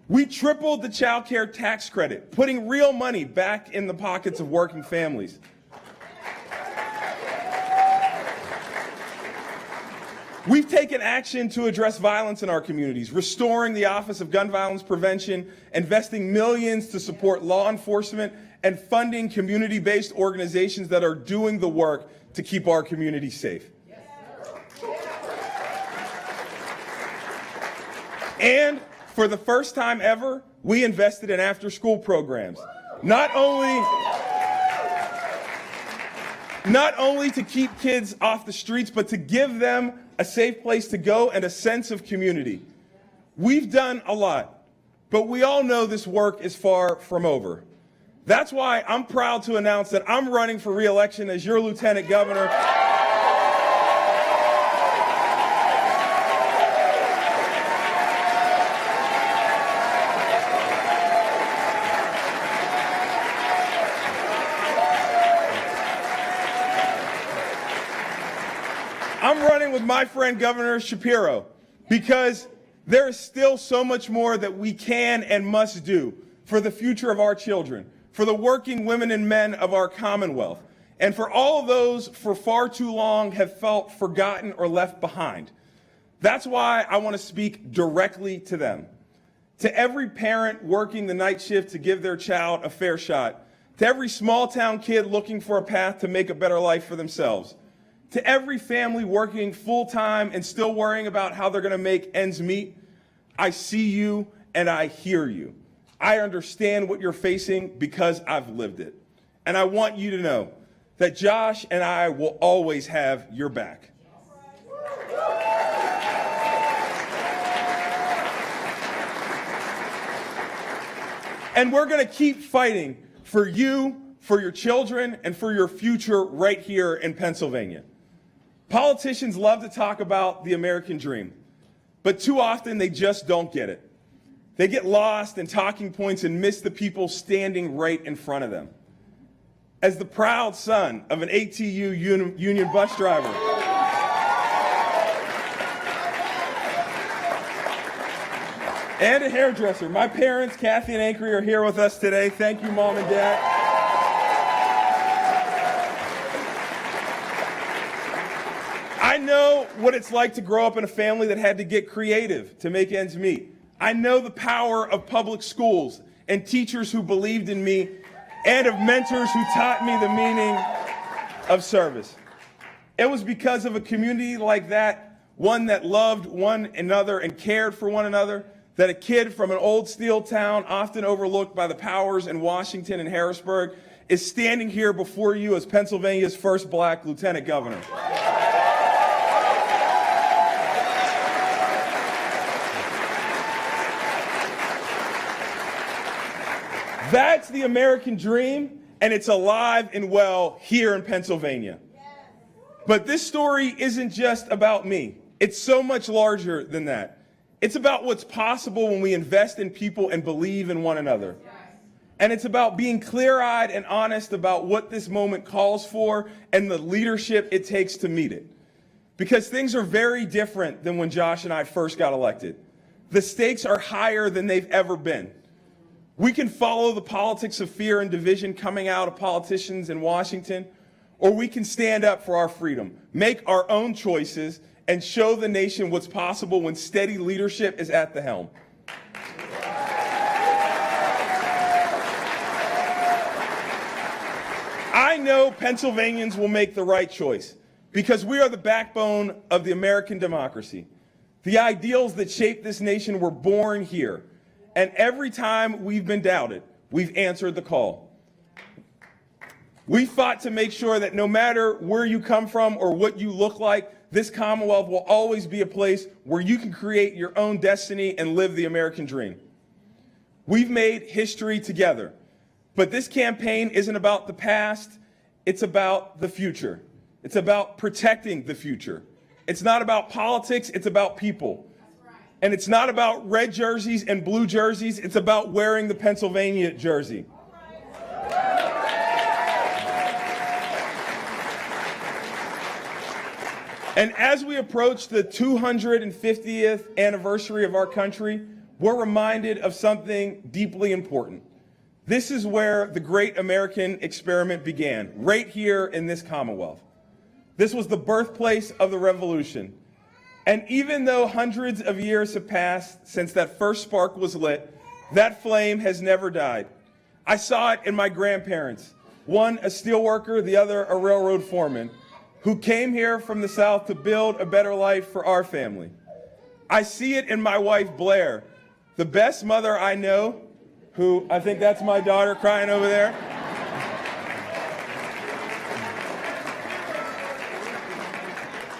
We tripled the childcare tax credit, putting real money back in the pockets of working families. We've taken action to address violence in our communities, restoring the Office of Gun Violence Prevention, investing millions to support law enforcement, and funding community-based organizations that are doing the work to keep our community safe. And for the first time ever, we invested in after-school programs. Not only to keep kids off the streets, but to give them a safe place to go and a sense of community. We've done a lot, but we all know this work is far from over. That's why I'm proud to announce that I'm running for re-election as your lieutenant governor. I'm running with my friend Governor Shapiro because there is still so much more that we can and must do for the future of our children, for the working women and men of our Commonwealth, and for all of those for far too long have felt forgotten or left behind. That's why I want to speak directly to them. To every parent working the night shift to give their child a fair shot, to every small town kid looking for a path to make a better life for themselves, to every family working full time and still worrying about how they're going to make ends meet, I see you and I hear you. I understand what you're facing because I've lived it. And I want you to know that Josh and I will always have your back. And we're going to keep fighting for you, for your children, and for your future right here in Pennsylvania. Politicians love to talk about the American dream, but too often they just don't get it. They get lost in talking points and miss the people standing right in front of them. As the proud son of an ATU union bus driver, and a hairdresser, my parents, Kathy and Ankery, are here with us today. Thank you, Mom and Dad. I know what it's like to grow up in a family that had to get creative to make ends meet. I know the power of public schools and teachers who believed in me and of mentors who taught me the meaning of service. It was because of a community like that, one that loved one another and cared for one another, that a kid from an old steel town, often overlooked by the powers in Washington and Harrisburg, is standing here before you as Pennsylvania's first black lieutenant governor. That's the American dream, and it's alive and well here in Pennsylvania. But this story isn't just about me. It's so much larger than that. It's about what's possible when we invest in people and believe in one another. And it's about being clear-eyed and honest about what this moment calls for and the leadership it takes to meet it. Because things are very different than when Josh and I first got elected. The stakes are higher than they've ever been. We can follow the politics of fear and division coming out of politicians in Washington, or we can stand up for our freedom, make our own choices, and show the nation what's possible when steady leadership is at the helm. I know Pennsylvanians will make the right choice because we are the backbone of the American democracy. The ideals that shape this nation were born here. And every time we've been doubted, we've answered the call. We fought to make sure that no matter where you come from or what you look like, this Commonwealth will always be a place where you can create your own destiny and live the American dream. We've made history together, but this campaign isn't about the past, it's about the future. It's about protecting the future. It's not about politics, it's about people. And it's not about red jerseys and blue jerseys, it's about wearing the Pennsylvania jersey. And as we approach the 250th anniversary of our country, we're reminded of something deeply important. This is where the great American experiment began, right here in this Commonwealth. This was the birthplace of the Revolution. And even though hundreds of years have passed since that first spark was lit, that flame has never died. I saw it in my grandparents, one a steelworker, the other a railroad foreman, who came here from the South to build a better life for our family. I see it in my wife, Blair, the best mother I know, who, I think that's my daughter crying over there,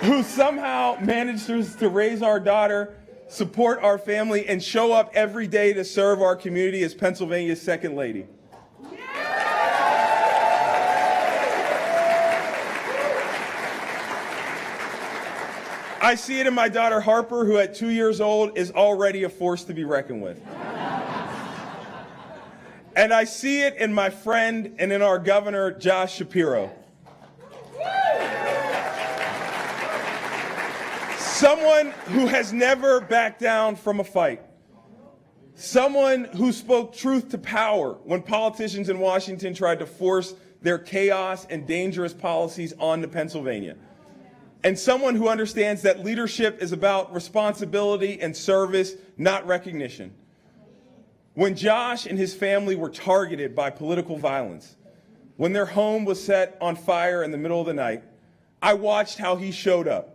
who somehow manages to raise our daughter, support our family, and show up every day to serve our community as Pennsylvania's second lady. I see it in my daughter Harper, who at 2 years old is already a force to be reckoned with. And I see it in my friend and in our governor, Josh Shapiro. Someone who has never backed down from a fight. Someone who spoke truth to power when politicians in Washington tried to force their chaos and dangerous policies onto Pennsylvania. And someone who understands that leadership is about responsibility and service, not recognition. When Josh and his family were targeted by political violence, when their home was set on fire in the middle of the night, I watched how he showed up.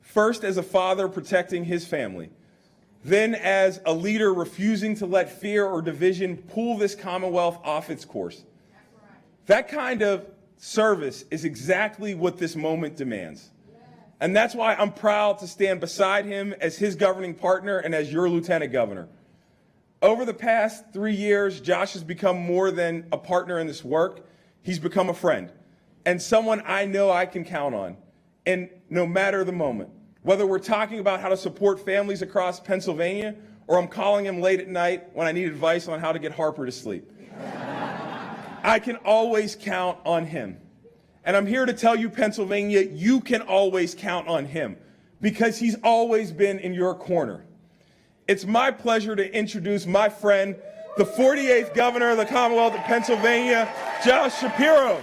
First as a father protecting his family, then as a leader refusing to let fear or division pull this Commonwealth off its course. That kind of service is exactly what this moment demands. And that's why I'm proud to stand beside him as his governing partner and as your lieutenant governor. Over the past 3 years, Josh has become more than a partner in this work. He's become a friend and someone I know I can count on. And no matter the moment, whether we're talking about how to support families across Pennsylvania or I'm calling him late at night when I need advice on how to get Harper to sleep, I can always count on him. And I'm here to tell you, Pennsylvania, you can always count on him because he's always been in your corner. It's my pleasure to introduce my friend, the 48th governor of the Commonwealth of Pennsylvania, Josh Shapiro.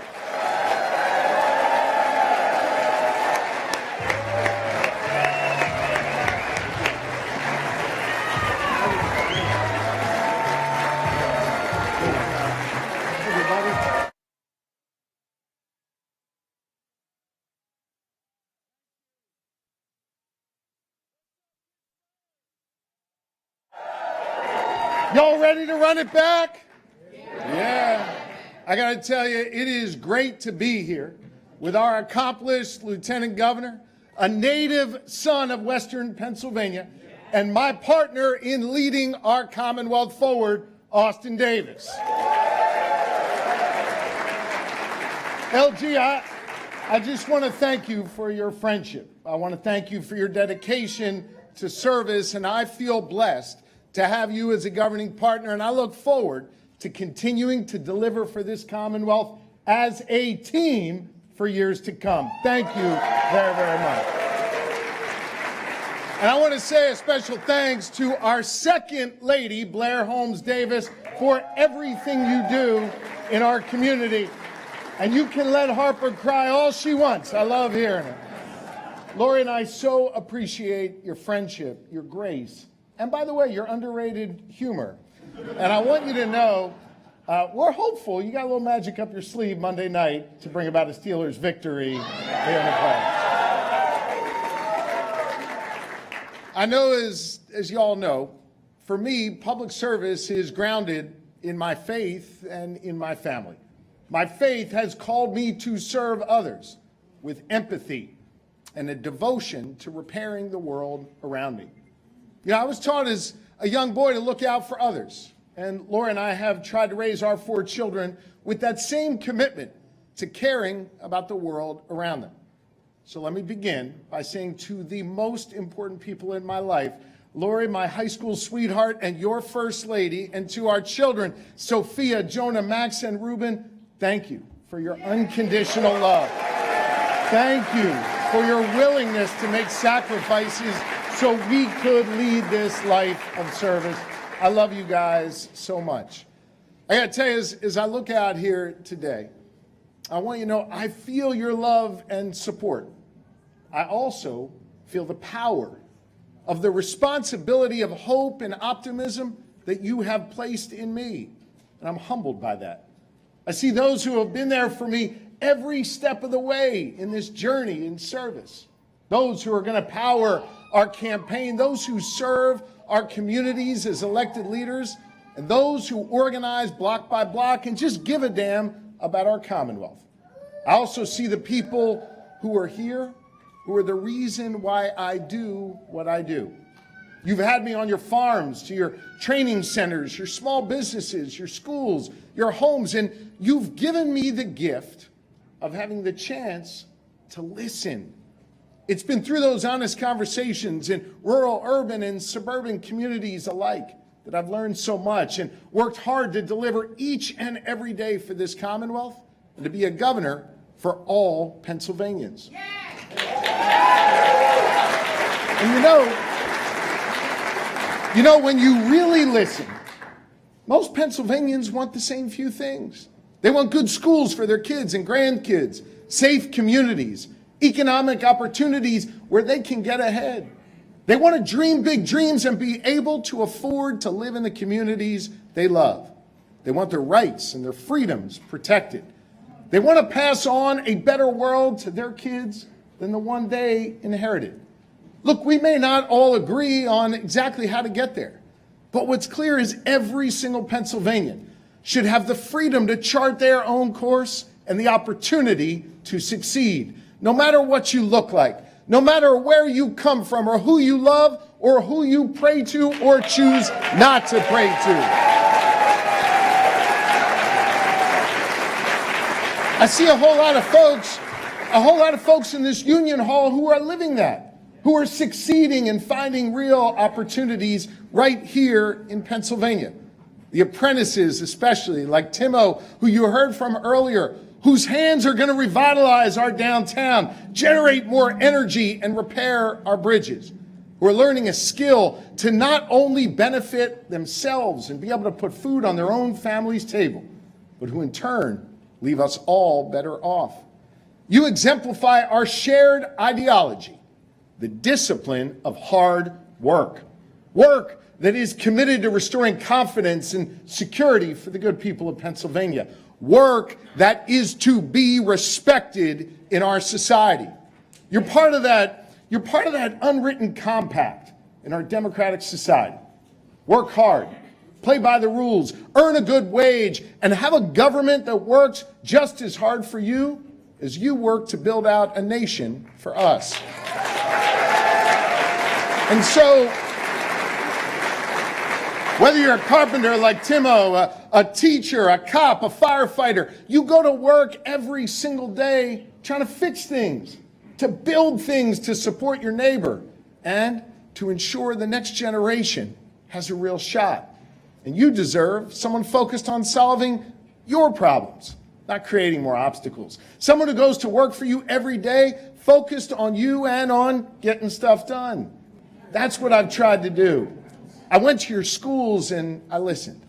Y'all ready to run it back? Yeah. I got to tell you, it is great to be here with our accomplished Lieutenant Governor, a native son of Western Pennsylvania, and my partner in leading our Commonwealth forward, Austin Davis. LG, I just want to thank you for your friendship. I want to thank you for your dedication to service, and I feel blessed to have you as a governing partner, and I look forward to continuing to deliver for this Commonwealth as a team for years to come. Thank you very, very much. And I want to say a special thanks to our second lady, Blair Holmes Davis, for everything you do in our community. And you can let Harper cry all she wants. I love hearing it. Lori and I so appreciate your friendship, your grace, and by the way, your underrated humor. And I want you to know, we're hopeful you got a little magic up your sleeve Monday night to bring about a Steelers victory here in the playoffs. I know, as you all know, for me, public service is grounded in my faith and in my family. My faith has called me to serve others with empathy and a devotion to repairing the world around me. You know, I was taught as a young boy to look out for others. And Laura and I have tried to raise our 4 children with that same commitment to caring about the world around them. So let me begin by saying to the most important people in my life, Lori, my high school sweetheart, and your first lady, and to our children, Sophia, Jonah, Max, and Ruben, thank you for your unconditional love. Thank you for your willingness to make sacrifices so we could lead this life of service. I love you guys so much. I got to tell you, as I look out here today, I want you to know I feel your love and support. I also feel the power of the responsibility of hope and optimism that you have placed in me. And I'm humbled by that. I see those who have been there for me every step of the way in this journey in service. Those who are going to power our campaign, those who serve our communities as elected leaders, and those who organize block by block and just give a damn about our Commonwealth. I also see the people who are here, who are the reason why I do what I do. You've had me on your farms, to your training centers, your small businesses, your schools, your homes, and you've given me the gift of having the chance to listen. It's been through those honest conversations in rural, urban, and suburban communities alike that I've learned so much and worked hard to deliver each and every day for this Commonwealth and to be a governor for all Pennsylvanians. when you really listen, most Pennsylvanians want the same few things. They want good schools for their kids and grandkids, safe communities, economic opportunities where they can get ahead. They want to dream big dreams and be able to afford to live in the communities they love. They want their rights and their freedoms protected. They want to pass on a better world to their kids than the one they inherited. Look, we may not all agree on exactly how to get there, but what's clear is every single Pennsylvanian should have the freedom to chart their own course and the opportunity to succeed, no matter what you look like, no matter where you come from or who you love or who you pray to or choose not to pray to. I see a whole lot of folks in this Union Hall who are living that, who are succeeding and finding real opportunities right here in Pennsylvania. The apprentices, especially, like Timo, who you heard from earlier, whose hands are going to revitalize our downtown, generate more energy, and repair our bridges, who are learning a skill to not only benefit themselves and be able to put food on their own family's table, but who in turn leave us all better off. You exemplify our shared ideology, the discipline of hard work. Work that is committed to restoring confidence and security for the good people of Pennsylvania. Work that is to be respected in our society. You're part of that unwritten compact in our democratic society. Work hard, play by the rules, earn a good wage, and have a government that works just as hard for you as you work to build out a nation for us. And so, whether you're a carpenter like Timo, a teacher, a cop, a firefighter, you go to work every single day trying to fix things, to build things to support your neighbor, and to ensure the next generation has a real shot. And you deserve someone focused on solving your problems, not creating more obstacles. Someone who goes to work for you every day, focused on you and on getting stuff done. That's what I've tried to do. I went to your schools and I listened.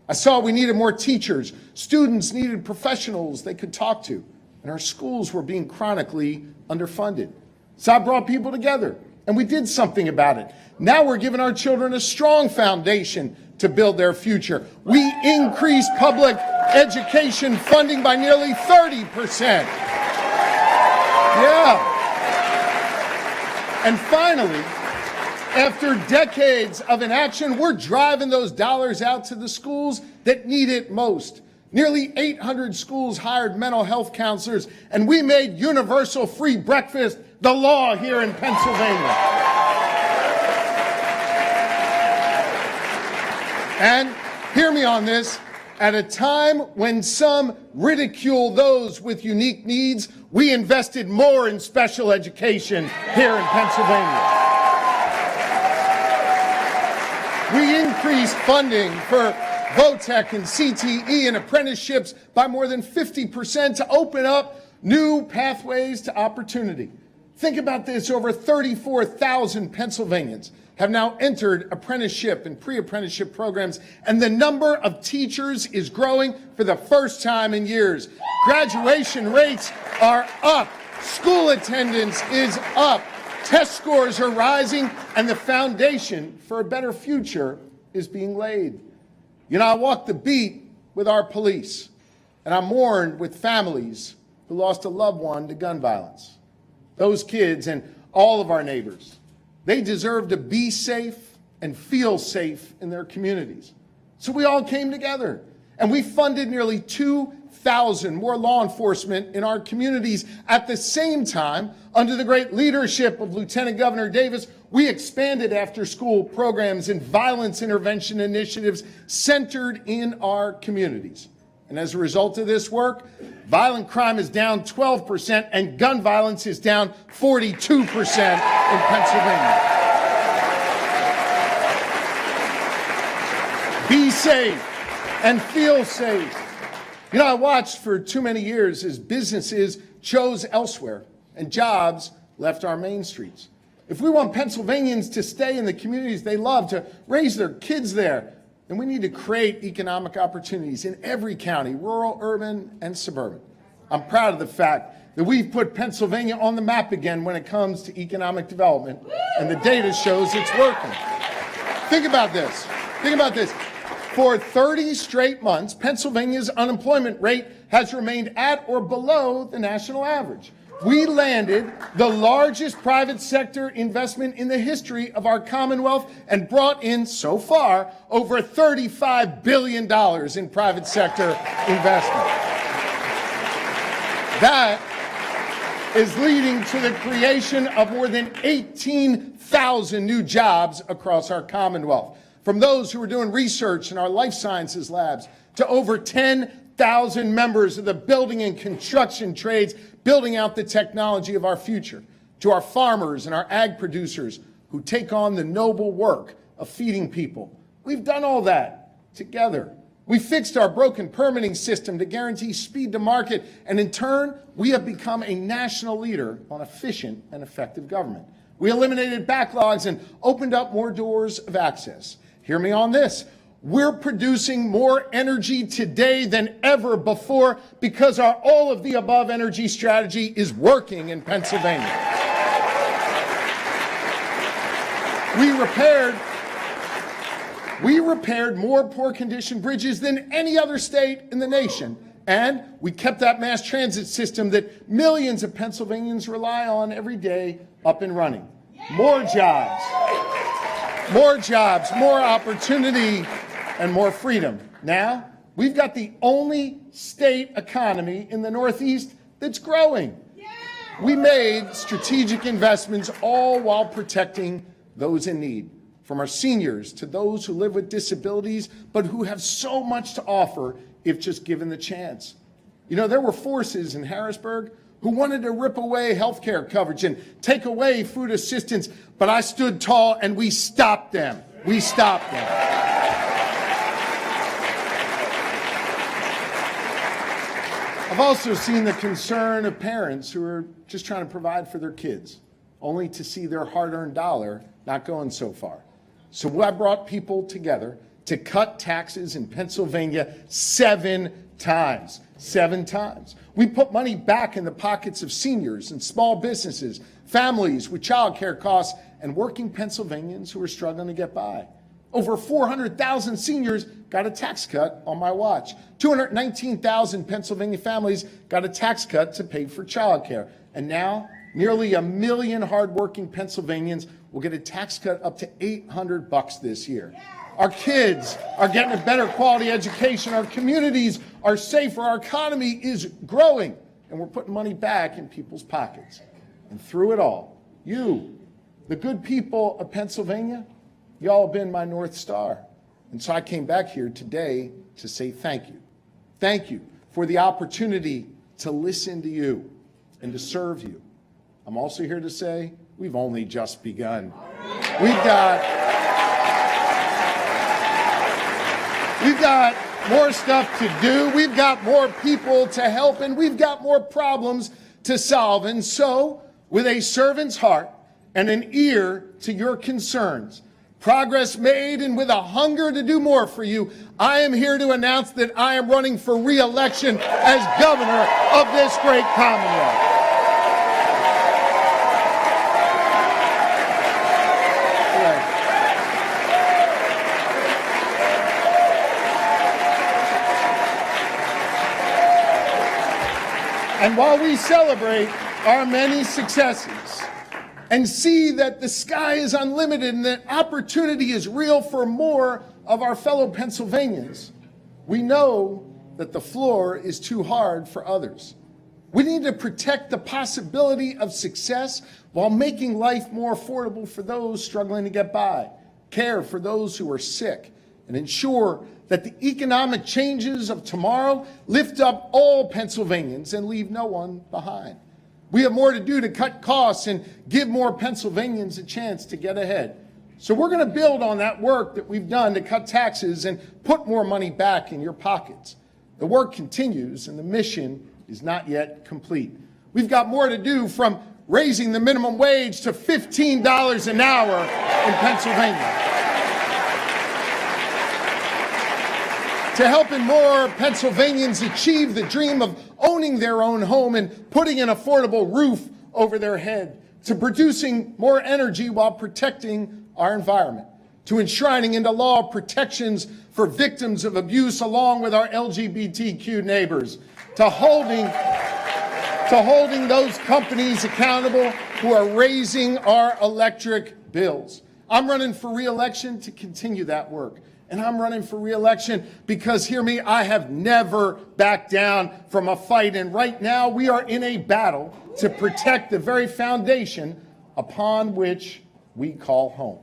I saw we needed more teachers. Students needed professionals they could talk to. And our schools were being chronically underfunded. So I brought people together and we did something about it. Now we're giving our children a strong foundation to build their future. We increased public education funding by nearly 30%. Yeah. And finally, after decades of inaction, we're driving those dollars out to the schools that need it most. Nearly 800 schools hired mental health counselors, and we made universal free breakfast the law here in Pennsylvania. And hear me on this, at a time when some ridicule those with unique needs, we invested more in special education here in Pennsylvania. We increased funding for VOTEC and CTE and apprenticeships by more than 50% to open up new pathways to opportunity. Think about this, over 34,000 Pennsylvanians have now entered apprenticeship and pre-apprenticeship programs, and the number of teachers is growing for the first time in years. Graduation rates are up, school attendance is up, test scores are rising, and the foundation for a better future is being laid. You know, I walk the beat with our police, and I mourn with families who lost a loved one to gun violence. Those kids and all of our neighbors, they deserve to be safe and feel safe in their communities. So we all came together, and we funded nearly 2,000 more law enforcement in our communities. At the same time, under the great leadership of Lieutenant Governor Davis, we expanded after-school programs and violence intervention initiatives centered in our communities. And as a result of this work, violent crime is down 12% and gun violence is down 42% in Pennsylvania. Be safe and feel safe. You know, I watched for too many years as businesses chose elsewhere and jobs left our main streets. It if we want Pennsylvanians to stay in the communities they love, to raise their kids there, then we need to create economic opportunities in every county, rural, urban, and suburban. I'm proud of the fact that we've put Pennsylvania on the map again when it comes to economic development, and the data shows it's working. Think about this. Think about this. For 30 straight months, Pennsylvania's unemployment rate has remained at or below the national average. We landed the largest private sector investment in the history of our Commonwealth and brought in, so far, over $35 billion in private sector investment. That is leading to the creation of more than 18,000 new jobs across our Commonwealth. From those who are doing research in our life sciences labs to over 10,000 members of the building and construction trades building out the technology of our future, to our farmers and our ag producers who take on the noble work of feeding people. We've done all that together. We fixed our broken permitting system to guarantee speed to market, and in turn, we have become a national leader on efficient and effective government. We eliminated backlogs and opened up more doors of access. Hear me on this. We're producing more energy today than ever before because our all-of-the-above energy strategy is working in Pennsylvania. We repaired more poor-condition bridges than any other state in the nation, and we kept that mass transit system that millions of Pennsylvanians rely on every day up and running. More jobs, more opportunity, and more freedom. Now, we've got the only state economy in the Northeast that's growing. We made strategic investments all while protecting those in need, from our seniors to those who live with disabilities, but who have so much to offer if just given the chance. You know, there were forces in Harrisburg who wanted to rip away health care coverage and take away food assistance, but I stood tall and we stopped them. We stopped them. I've also seen the concern of parents who are just trying to provide for their kids, only to see their hard-earned dollar not going so far. So I brought people together to cut taxes in Pennsylvania 7 times. 7 times. We put money back in the pockets of seniors and small businesses, families with child care costs, and working Pennsylvanians who are struggling to get by. Over 400,000 seniors got a tax cut on my watch. 219,000 Pennsylvania families got a tax cut to pay for child care. And now, nearly 1 million hardworking Pennsylvanians will get a tax cut up to $800 this year. Our kids are getting a better quality education. Our communities are safer. Our economy is growing. And we're putting money back in people's pockets. And through it all, you, the good people of Pennsylvania, y'all have been my North Star. And so I came back here today to say thank you. Thank you for the opportunity to listen to you and to serve you. I'm also here to say we've only just begun. We've got more stuff to do. We've got more people to help, and we've got more problems to solve. And so, with a servant's heart and an ear to your concerns, progress made, and with a hunger to do more for you, I am here to announce that I am running for re-election as governor of this great Commonwealth. And while we celebrate our many successes and see that the sky is unlimited and that opportunity is real for more of our fellow Pennsylvanians, we know that the floor is too hard for others. We need to protect the possibility of success while making life more affordable for those struggling to get by, care for those who are sick, and ensure that the economic changes of tomorrow lift up all Pennsylvanians and leave no one behind. We have more to do to cut costs and give more Pennsylvanians a chance to get ahead. So we're going to build on that work that we've done to cut taxes and put more money back in your pockets. The work continues and the mission is not yet complete. We've got more to do, from raising the minimum wage to $15 an hour in Pennsylvania. To helping more Pennsylvanians achieve the dream of owning their own home and putting an affordable roof over their head, to producing more energy while protecting our environment, to enshrining into law protections for victims of abuse along with our LGBTQ neighbors, to holding those companies accountable who are raising our electric bills. I'm running for re-election to continue that work. And I'm running for re-election because, hear me, I have never backed down from a fight. And right now we are in a battle to protect the very foundation upon which we call home.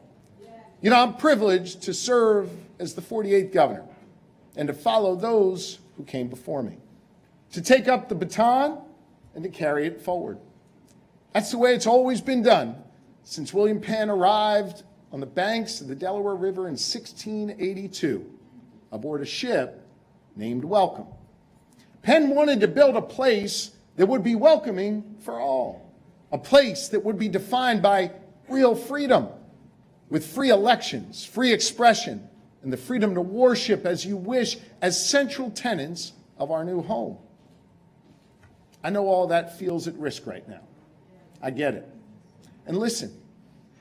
You know, I'm privileged to serve as the 48th governor and to follow those who came before me, to take up the baton and to carry it forward. That's the way it's always been done since William Penn arrived on the banks of the Delaware River in 1682 aboard a ship named Welcome. Penn wanted to build a place that would be welcoming for all, a place that would be defined by real freedom, with free elections, free expression, and the freedom to worship as you wish as central tenets of our new home. I know all that feels at risk right now. I get it. And listen,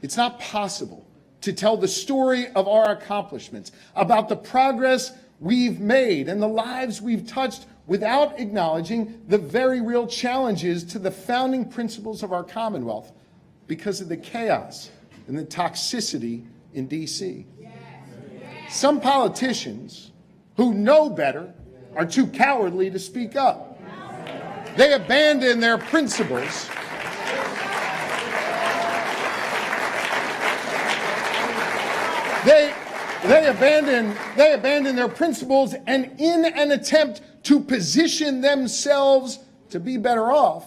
it's not possible to tell the story of our accomplishments, about the progress we've made and the lives we've touched without acknowledging the very real challenges to the founding principles of our Commonwealth because of the chaos and the toxicity in D.C. Some politicians who know better are too cowardly to speak up. They abandon their principles. They abandon their principles, and in an attempt to position themselves to be better off,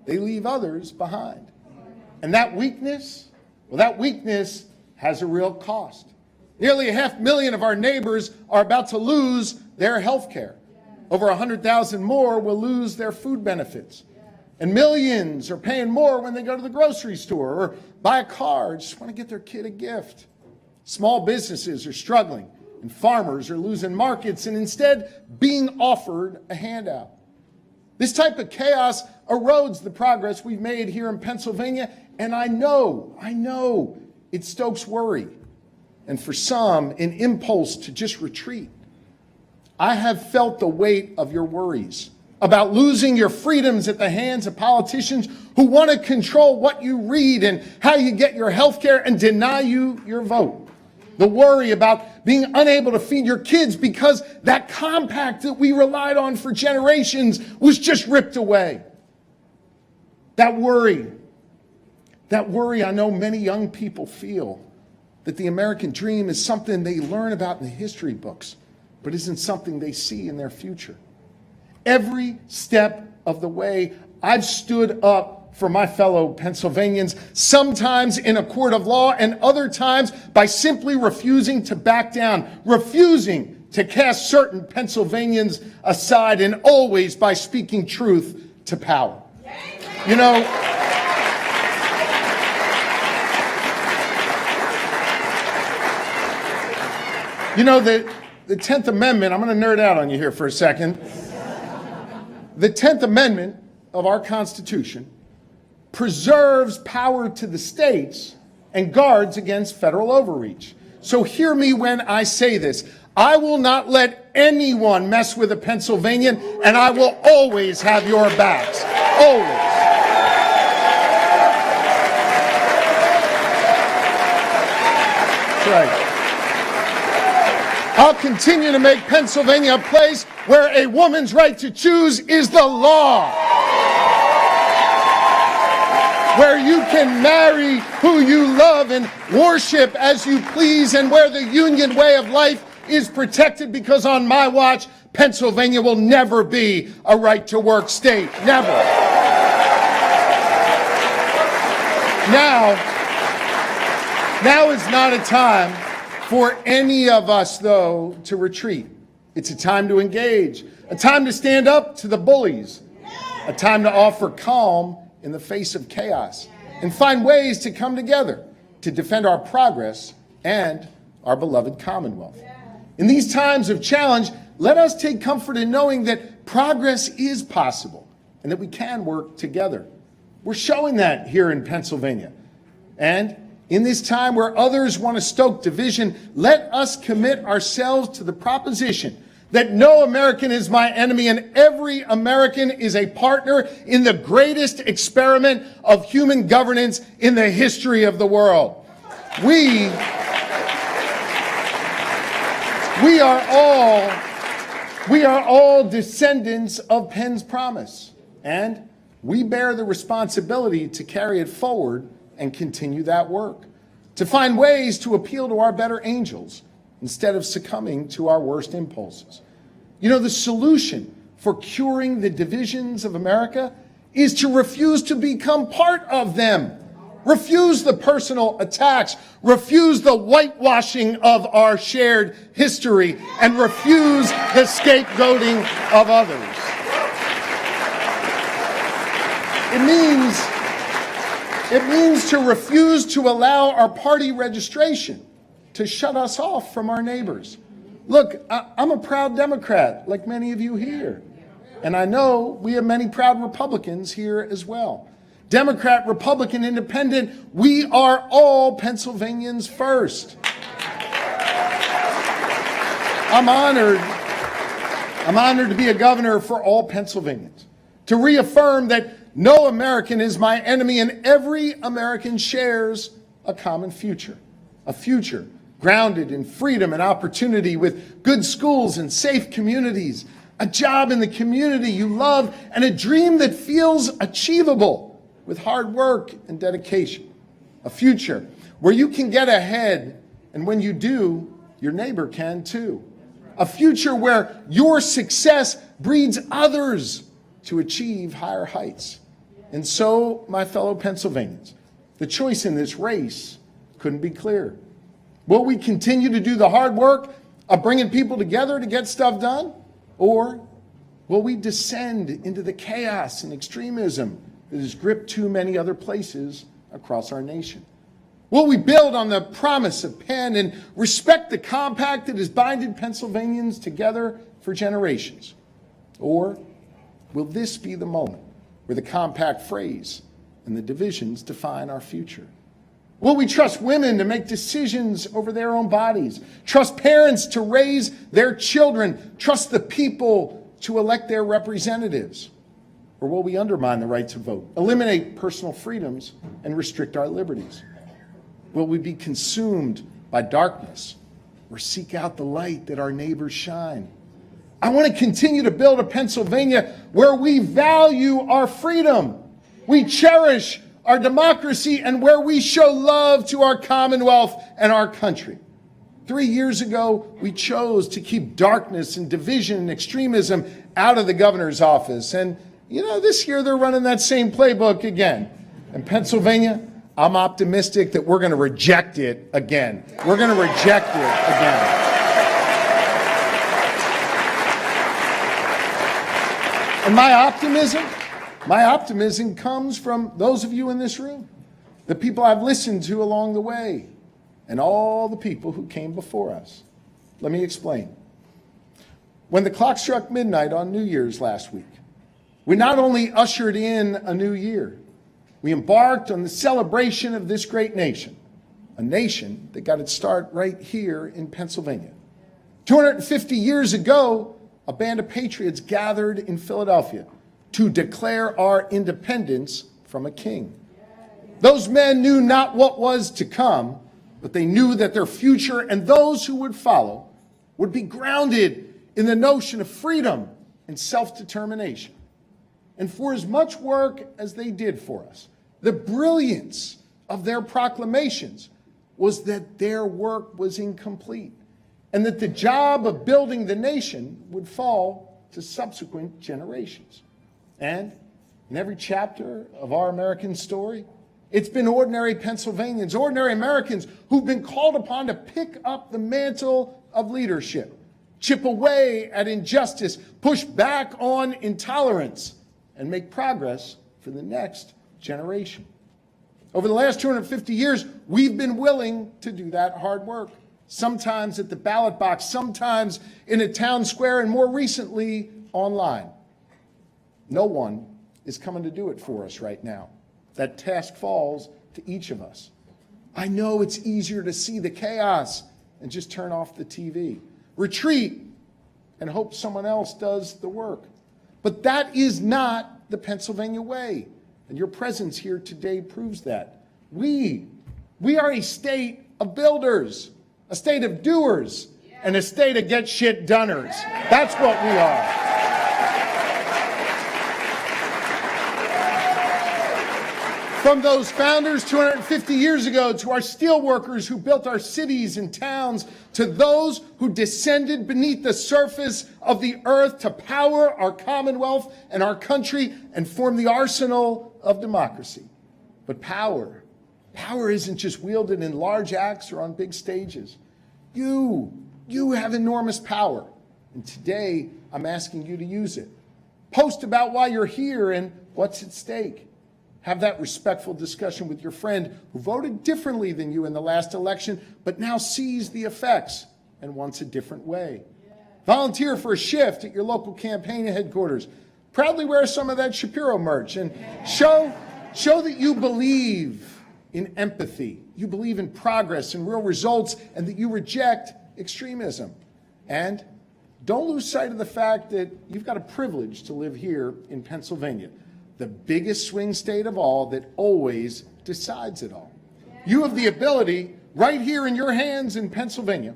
they leave others behind. And that weakness, well, that weakness has a real cost. Nearly 500,000 of our neighbors are about to lose their health care. Over 100,000 more will lose their food benefits. And millions are paying more when they go to the grocery store or buy a car, or just want to get their kid a gift. Small businesses are struggling, and farmers are losing markets and instead being offered a handout. This type of chaos erodes the progress we've made here in Pennsylvania, and I know it stokes worry, and for some, an impulse to just retreat. I have felt the weight of your worries about losing your freedoms at the hands of politicians who want to control what you read and how you get your health care and deny you your vote. The worry about being unable to feed your kids because that compact that we relied on for generations was just ripped away. That worry I know many young people feel, that the American dream is something they learn about in the history books, but isn't something they see in their future. Every step of the way, I've stood up for my fellow Pennsylvanians, sometimes in a court of law and other times by simply refusing to back down, refusing to cast certain Pennsylvanians aside, and always by speaking truth to power. You know, the 10th Amendment, I'm going to nerd out on you here for a second. The 10th Amendment of our Constitution preserves power to the states and guards against federal overreach. So hear me when I say this. I will not let anyone mess with a Pennsylvanian, and I will always have your backs. Always. That's right. I'll continue to make Pennsylvania a place where a woman's right to choose is the law. Where you can marry who you love and worship as you please, and where the union way of life is protected, because on my watch, Pennsylvania will never be a right-to-work state. Never. Now is not a time for any of us, though, to retreat. It's a time to engage, a time to stand up to the bullies, a time to offer calm in the face of chaos and find ways to come together to defend our progress and our beloved Commonwealth. In these times of challenge, let us take comfort in knowing that progress is possible and that we can work together. We're showing that here in Pennsylvania. And in this time where others want to stoke division, let us commit ourselves to the proposition that no American is my enemy and every American is a partner in the greatest experiment of human governance in the history of the world. We are all descendants of Penn's promise, and we bear the responsibility to carry it forward and continue that work, to find ways to appeal to our better angels instead of succumbing to our worst impulses. You know, the solution for curing the divisions of America is to refuse to become part of them. Refuse the personal attacks, refuse the whitewashing of our shared history, and refuse the scapegoating of others. It means to refuse to allow our party registration to shut us off from our neighbors. Look, I'm a proud Democrat, like many of you here. And I know we have many proud Republicans here as well. Democrat, Republican, Independent, we are all Pennsylvanians first. I'm honored to be a governor for all Pennsylvanians, to reaffirm that no American is my enemy and every American shares a common future, a future grounded in freedom and opportunity with good schools and safe communities, a job in the community you love, and a dream that feels achievable with hard work and dedication. A future where you can get ahead, and when you do, your neighbor can too. A future where your success breeds others to achieve higher heights. And so, my fellow Pennsylvanians, the choice in this race couldn't be clearer. Will we continue to do the hard work of bringing people together to get stuff done? Or will we descend into the chaos and extremism that has gripped too many other places across our nation? Will we build on the promise of Penn and respect the compact that has binded Pennsylvanians together for generations? Or will this be the moment where the compact phrase and the divisions define our future? Will we trust women to make decisions over their own bodies? Trust parents to raise their children? Trust the people to elect their representatives? Or will we undermine the right to vote, eliminate personal freedoms, and restrict our liberties? Will we be consumed by darkness or seek out the light that our neighbors shine? I want to continue to build a Pennsylvania where we value our freedom, we cherish our democracy, and where we show love to our Commonwealth and our country. 3 years ago, we chose to keep darkness and division and extremism out of the governor's office. And, you know, this year they're running that same playbook again. In Pennsylvania, I'm optimistic that we're going to reject it again. We're going to reject it again. And my optimism comes from those of you in this room, the people I've listened to along the way, and all the people who came before us. Let me explain. When the clock struck midnight on New Year's last week, we not only ushered in a new year, we embarked on the celebration of this great nation, a nation that got its start right here in Pennsylvania. 250 years ago, a band of patriots gathered in Philadelphia to declare our independence from a king. Those men knew not what was to come, but they knew that their future and those who would follow would be grounded in the notion of freedom and self-determination. And for as much work as they did for us, the brilliance of their proclamations was that their work was incomplete, and that the job of building the nation would fall to subsequent generations. And in every chapter of our American story, it's been ordinary Pennsylvanians, ordinary Americans who've been called upon to pick up the mantle of leadership, chip away at injustice, push back on intolerance, and make progress for the next generation. Over the last 250 years, we've been willing to do that hard work. Sometimes at the ballot box, sometimes in a town square, and more recently, online. No one is coming to do it for us right now. That task falls to each of us. I know it's easier to see the chaos and just turn off the TV, retreat, and hope someone else does the work. But that is not the Pennsylvania way, and your presence here today proves that. We are a state of builders, a state of doers, and a state of get shit doners. That's what we are. From those founders 250 years ago, to our steelworkers who built our cities and towns, to those who descended beneath the surface of the earth to power our Commonwealth and our country and form the arsenal of democracy. But power isn't just wielded in large acts or on big stages. You have enormous power, and today I'm asking you to use it. Post about why you're here and what's at stake. Have that respectful discussion with your friend who voted differently than you in the last election, but now sees the effects and wants a different way. Volunteer for a shift at your local campaign headquarters. Proudly wear some of that Shapiro merch and show that you believe in empathy, you believe in progress and real results, and that you reject extremism. And don't lose sight of the fact that you've got a privilege to live here in Pennsylvania, the biggest swing state of all that always decides it all. You have the ability right here in your hands in Pennsylvania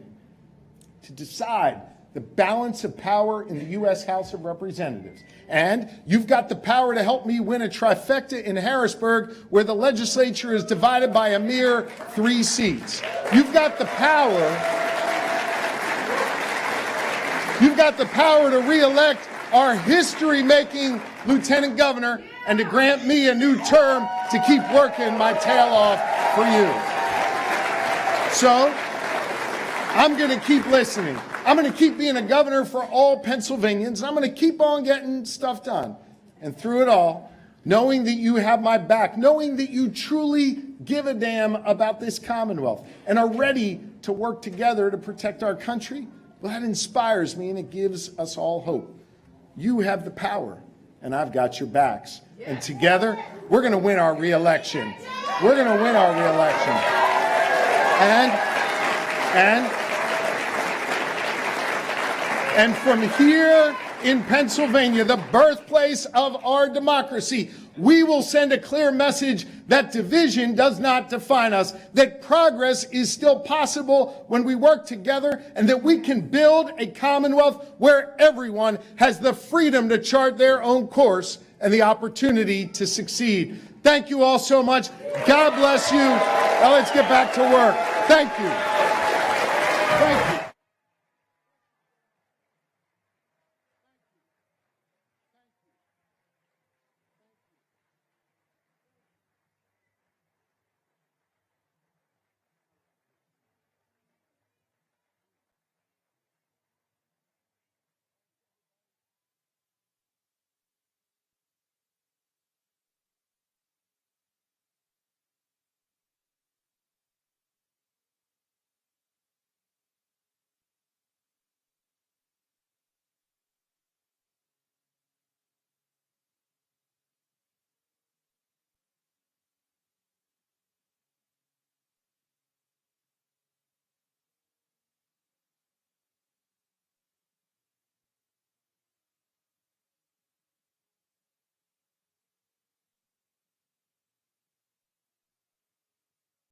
to decide the balance of power in the U.S. House of Representatives. And you've got the power to help me win a trifecta in Harrisburg, where the legislature is divided by a mere 3 seats. You've got the power to re-elect our history-making lieutenant governor and to grant me a new term to keep working my tail off for you. So, I'm going to keep listening. I'm going to keep being a governor for all Pennsylvanians. I'm going to keep on getting stuff done. And through it all, knowing that you have my back, knowing that you truly give a damn about this Commonwealth and are ready to work together to protect our country, well, that inspires me and it gives us all hope. You have the power, and I've got your backs. And together, we're going to win our re-election. We're going to win our re-election. And from here in Pennsylvania, the birthplace of our democracy, we will send a clear message that division does not define us, that progress is still possible when we work together, and that we can build a Commonwealth where everyone has the freedom to chart their own course and the opportunity to succeed. Thank you all so much. God bless you. Now let's get back to work. Thank you. Thank you.